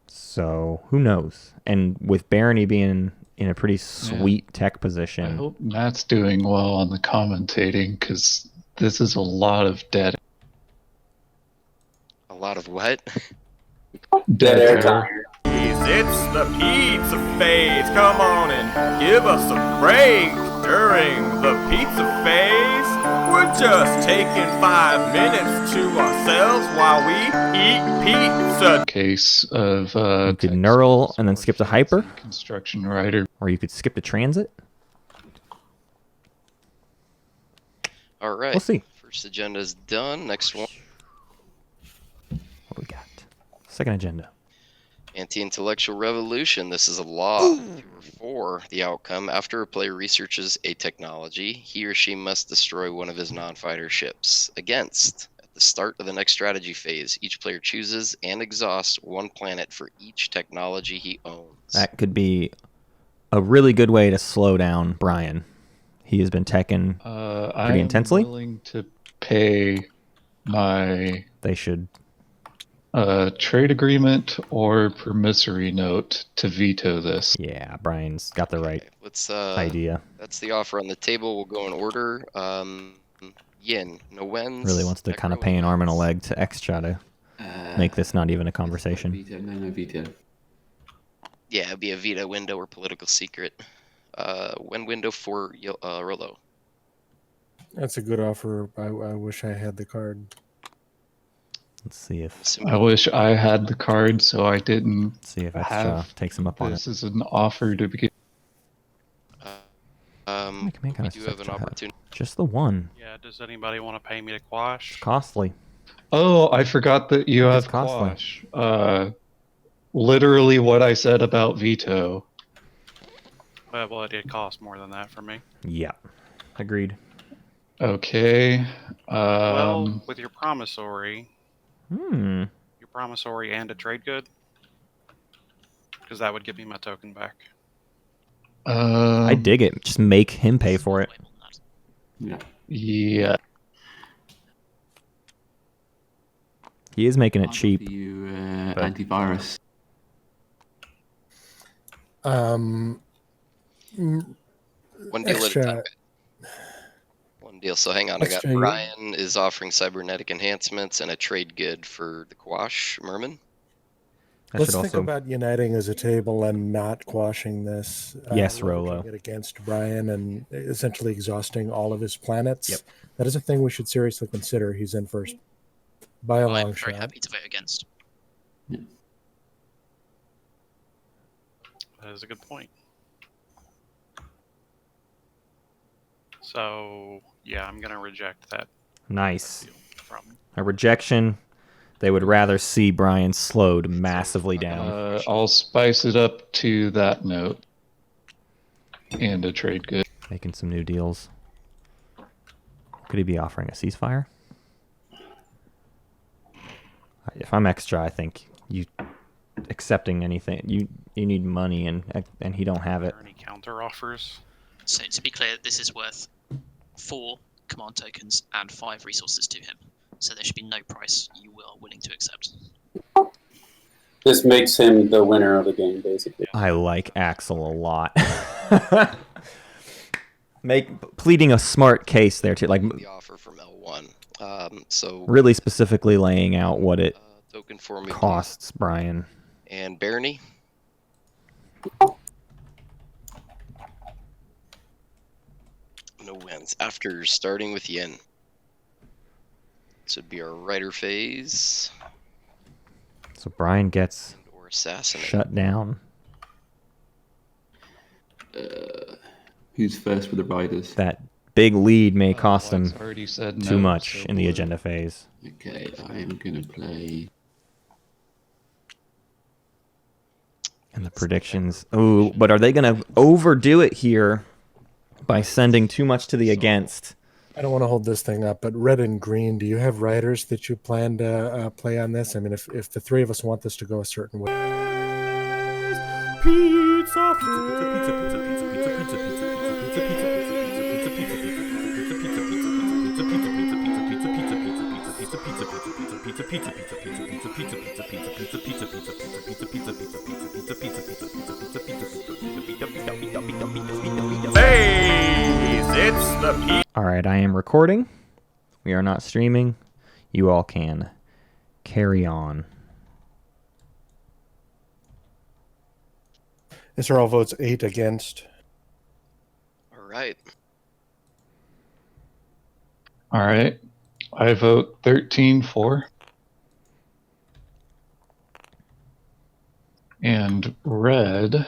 [SPEAKER 1] So, who knows? And with Barony being in a pretty sweet tech
[SPEAKER 2] I
[SPEAKER 1] position.
[SPEAKER 2] hope Matt's doing well on the commentating, because this is a lot of dead
[SPEAKER 3] A lot of what?
[SPEAKER 4] Dead air
[SPEAKER 2] air.
[SPEAKER 4] time.
[SPEAKER 9] It's the pizza phase. Come on and give us a break during the pizza phase. We're just taking 5 minutes to ourselves while we eat pizza.
[SPEAKER 2] Case of
[SPEAKER 1] You could
[SPEAKER 2] text
[SPEAKER 1] knurl and then skip to hyper,
[SPEAKER 2] construction writer.
[SPEAKER 1] or you could skip to transit.
[SPEAKER 3] All right.
[SPEAKER 1] We'll see.
[SPEAKER 3] First agenda is done. Next one.
[SPEAKER 1] What do we got? Second agenda.
[SPEAKER 3] Anti-intellectual revolution. This is a law. For the outcome, after a player researches a technology, he or she must destroy one of his non-fighter ships. Against, at the start of the next strategy phase, each player chooses and exhausts 1 planet for each technology he owns.
[SPEAKER 1] That could be a really good way to slow down Brian. He has been teching.
[SPEAKER 2] I'm
[SPEAKER 1] intensely?
[SPEAKER 2] willing to pay my
[SPEAKER 1] They should.
[SPEAKER 2] trade agreement or promissory note to veto this.
[SPEAKER 1] Yeah, Brian's got the right
[SPEAKER 3] Let's
[SPEAKER 1] idea.
[SPEAKER 3] That's the offer on the table. We'll go in order. Yin, no wins.
[SPEAKER 1] Really wants to kind of
[SPEAKER 3] Nekro,
[SPEAKER 1] pay an arm and a
[SPEAKER 3] wins.
[SPEAKER 1] leg to Xxcha to make this not even a conversation.
[SPEAKER 6] Veto. No veto.
[SPEAKER 3] Yeah, it'd be a veto window or political secret. Win window for Rolo.
[SPEAKER 5] That's a good offer. I wish I had the card.
[SPEAKER 1] Let's see if
[SPEAKER 2] I wish I had the card so I didn't
[SPEAKER 1] Xxcha
[SPEAKER 2] have
[SPEAKER 1] takes him up on
[SPEAKER 2] this
[SPEAKER 1] it.
[SPEAKER 2] as an offer to begin.
[SPEAKER 1] Make a man
[SPEAKER 3] We
[SPEAKER 1] kinda
[SPEAKER 3] do have an
[SPEAKER 1] sucks to have.
[SPEAKER 3] opportunity.
[SPEAKER 1] Just the one.
[SPEAKER 8] Yeah, does anybody want to pay me to quash?
[SPEAKER 1] Costly.
[SPEAKER 2] Oh, I forgot that you
[SPEAKER 1] It's
[SPEAKER 2] have
[SPEAKER 1] costly.
[SPEAKER 2] quash. Literally what I said about veto.
[SPEAKER 8] Well, it did cost more than that for me.
[SPEAKER 1] Yeah. Agreed.
[SPEAKER 2] Okay.
[SPEAKER 8] Well, with your promissory
[SPEAKER 1] Hmm.
[SPEAKER 8] and a trade good, because that would give me my token back.
[SPEAKER 1] I dig it. Just make him pay for it.
[SPEAKER 7] Way more than that.
[SPEAKER 6] Yeah.
[SPEAKER 2] Yeah.
[SPEAKER 1] He is making it
[SPEAKER 6] I'll
[SPEAKER 1] cheap.
[SPEAKER 6] offer you
[SPEAKER 1] but-
[SPEAKER 6] antivirus.
[SPEAKER 5] Mm,
[SPEAKER 3] One deal at a time.
[SPEAKER 5] Xxcha,
[SPEAKER 3] One deal. So hang on. I got
[SPEAKER 5] Xxcha, you-
[SPEAKER 3] Brian is offering cybernetic enhancements and a trade good for the quash. Mmrnmhrm.
[SPEAKER 1] That
[SPEAKER 5] let's
[SPEAKER 1] should
[SPEAKER 5] think
[SPEAKER 1] also.
[SPEAKER 5] about uniting as a table and not quashing this.
[SPEAKER 1] Yes,
[SPEAKER 5] leveraging
[SPEAKER 1] Rolo.
[SPEAKER 5] it against Brian and essentially exhausting all of his planets.
[SPEAKER 1] Yep.
[SPEAKER 5] That is a thing we should seriously consider. He's in first by a
[SPEAKER 7] I'm
[SPEAKER 5] long
[SPEAKER 7] very
[SPEAKER 5] shot.
[SPEAKER 7] happy to vote against.
[SPEAKER 8] That is a good point. So yeah, I'm gonna reject that
[SPEAKER 1] Nice.
[SPEAKER 8] deal from.
[SPEAKER 1] A rejection. They would rather see Brian slowed massively down.
[SPEAKER 2] I'll spice it up to that note. And a trade good.
[SPEAKER 1] Making some new deals. Could he be offering a ceasefire? If I'm Xxcha, I think you accepting anything. You need money and he don't have
[SPEAKER 8] Are
[SPEAKER 1] it.
[SPEAKER 8] there any counter offers?
[SPEAKER 7] So to be clear, this is worth 4 command tokens and 5 resources to him. So there should be no price you are willing to accept.
[SPEAKER 4] This makes him the winner of the game, basically.
[SPEAKER 1] I like Axel a lot. Pleading a smart case there too, like
[SPEAKER 3] The offer from L1. So
[SPEAKER 1] really specifically laying out what it
[SPEAKER 3] token for me.
[SPEAKER 1] costs Brian.
[SPEAKER 3] And Barony. No wins. After starting with Yin. This would be our writer phase.
[SPEAKER 1] So Brian gets
[SPEAKER 3] Or assassinate.
[SPEAKER 1] Shut down.
[SPEAKER 6] Who's first with the riders?
[SPEAKER 1] That big lead may cost him
[SPEAKER 2] White's already said
[SPEAKER 1] too
[SPEAKER 2] no,
[SPEAKER 1] much
[SPEAKER 2] so
[SPEAKER 1] in the
[SPEAKER 2] blue.
[SPEAKER 1] agenda phase.
[SPEAKER 6] Okay, I am going to play.
[SPEAKER 1] And the predictions. Ooh, but are they going to overdo it here by sending too much to the against?
[SPEAKER 5] I don't want to hold this thing up, but red and green, do you have riders that you plan to play on this? I mean, if the three of us want this to go a certain way.
[SPEAKER 9] Pizza, pizza, pizza, pizza, pizza, pizza, pizza, pizza, pizza, pizza, it's the pizza.
[SPEAKER 1] All right, I am recording. We are not streaming. You all can carry on.
[SPEAKER 5] Yssaril votes 8 against.
[SPEAKER 3] All right.
[SPEAKER 2] All right. I vote 13 for. And red,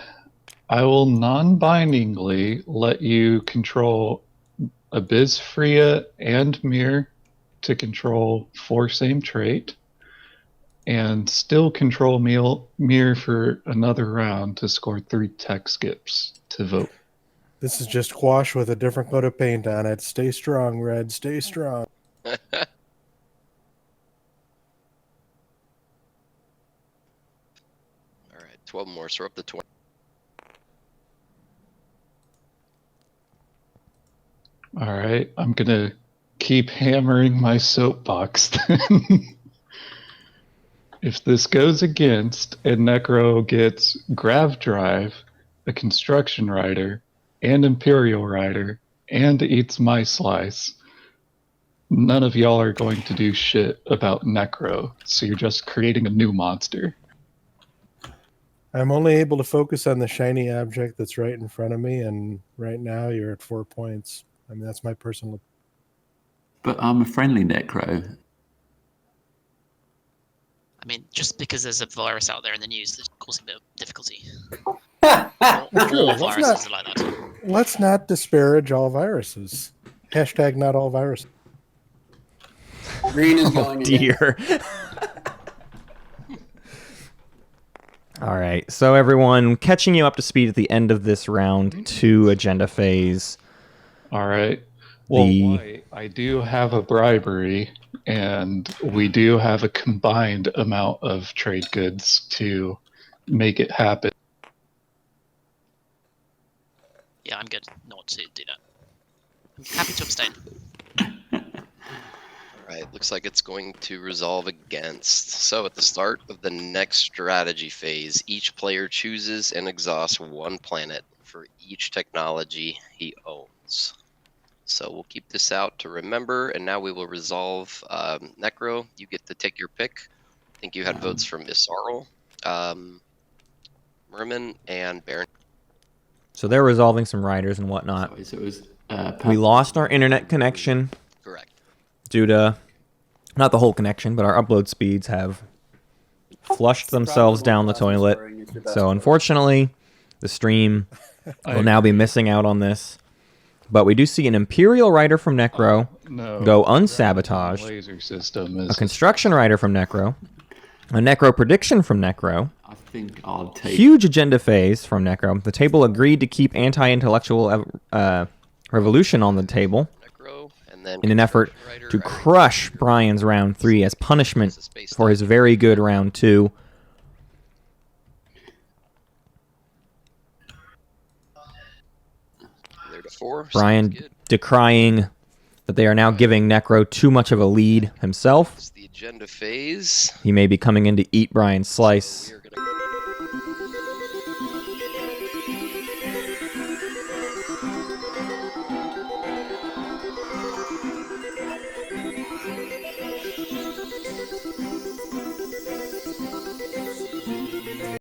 [SPEAKER 2] I will non-bindingly let you control Abyss, Freya, and Mir to control 4 same trait, and still control Mir for another round to score 3 tech skips to vote.
[SPEAKER 5] This is just quash with a different coat of paint on it. Stay strong, red. Stay strong.
[SPEAKER 3] All right, 12 more, so we're up to 20.
[SPEAKER 2] All right, I'm gonna keep hammering my soapbox then. If this goes against and Nekro gets Grav Drive, a Construction Rider, and Imperial Rider, and eats my slice, none of y'all are going to do shit about Nekro, so you're just creating a new monster.
[SPEAKER 5] I'm only able to focus on the shiny object that's right in front of me, and right now you're at 4 points. I mean, that's my personal...
[SPEAKER 6] But I'm a friendly Necro.
[SPEAKER 7] I mean, just because there's a virus out there in the news that's causing a bit of difficulty.
[SPEAKER 5] True,
[SPEAKER 7] All
[SPEAKER 5] let's
[SPEAKER 7] viruses are like that.
[SPEAKER 5] Let's not disparage all viruses. Hashtag not all viruses.
[SPEAKER 4] Green is
[SPEAKER 1] Oh
[SPEAKER 4] going against.
[SPEAKER 1] dear. All right, so everyone, catching you up to speed at the end of this round 2 agenda phase.
[SPEAKER 2] All right. Well,
[SPEAKER 1] The-
[SPEAKER 2] White, I do have a bribery, and we do have a combined amount of trade goods to make it happen.
[SPEAKER 7] Yeah, I'm good not to do that. I'm happy to abstain.
[SPEAKER 3] Alright, looks like it's going to resolve against. So at the start of the next strategy phase, each player chooses and exhausts 1 planet for each technology he owns. So we'll keep this out to remember, and now we will resolve. Nekro, you get to take your pick. I think you had votes from Yssaril, Mmrnmhrm, and Barony.
[SPEAKER 1] So they're resolving some riders and whatnot.
[SPEAKER 6] Sorry, so it was,
[SPEAKER 1] We lost our internet connection
[SPEAKER 3] Correct.
[SPEAKER 1] due to, not the whole connection, but our upload speeds have flushed themselves down the toilet. So unfortunately, the stream will now be missing out on this. But we do see an Imperial rider from Nekro go unsabotaged,
[SPEAKER 2] Laser system
[SPEAKER 1] a
[SPEAKER 2] is
[SPEAKER 1] construction rider from Nekro, a Nekro prediction from Nekro,
[SPEAKER 6] I think I'll take.
[SPEAKER 1] huge agenda phase from Nekro. The table agreed to keep anti-intellectual revolution on the table
[SPEAKER 3] Nekro, and then
[SPEAKER 1] in an effort
[SPEAKER 3] Rider
[SPEAKER 1] to
[SPEAKER 3] riding
[SPEAKER 1] crush
[SPEAKER 3] Rider.
[SPEAKER 1] Brian's round 3 as punishment
[SPEAKER 3] This is based
[SPEAKER 1] for
[SPEAKER 3] on-
[SPEAKER 1] his very good round 2.
[SPEAKER 3] There to 4.
[SPEAKER 1] Brian
[SPEAKER 3] Sounds good.
[SPEAKER 1] decrying that they are now giving Nekro too much of a lead himself.
[SPEAKER 3] It's the agenda phase.
[SPEAKER 1] He may be coming in to eat Brian's slice.
[SPEAKER 3] We are gonna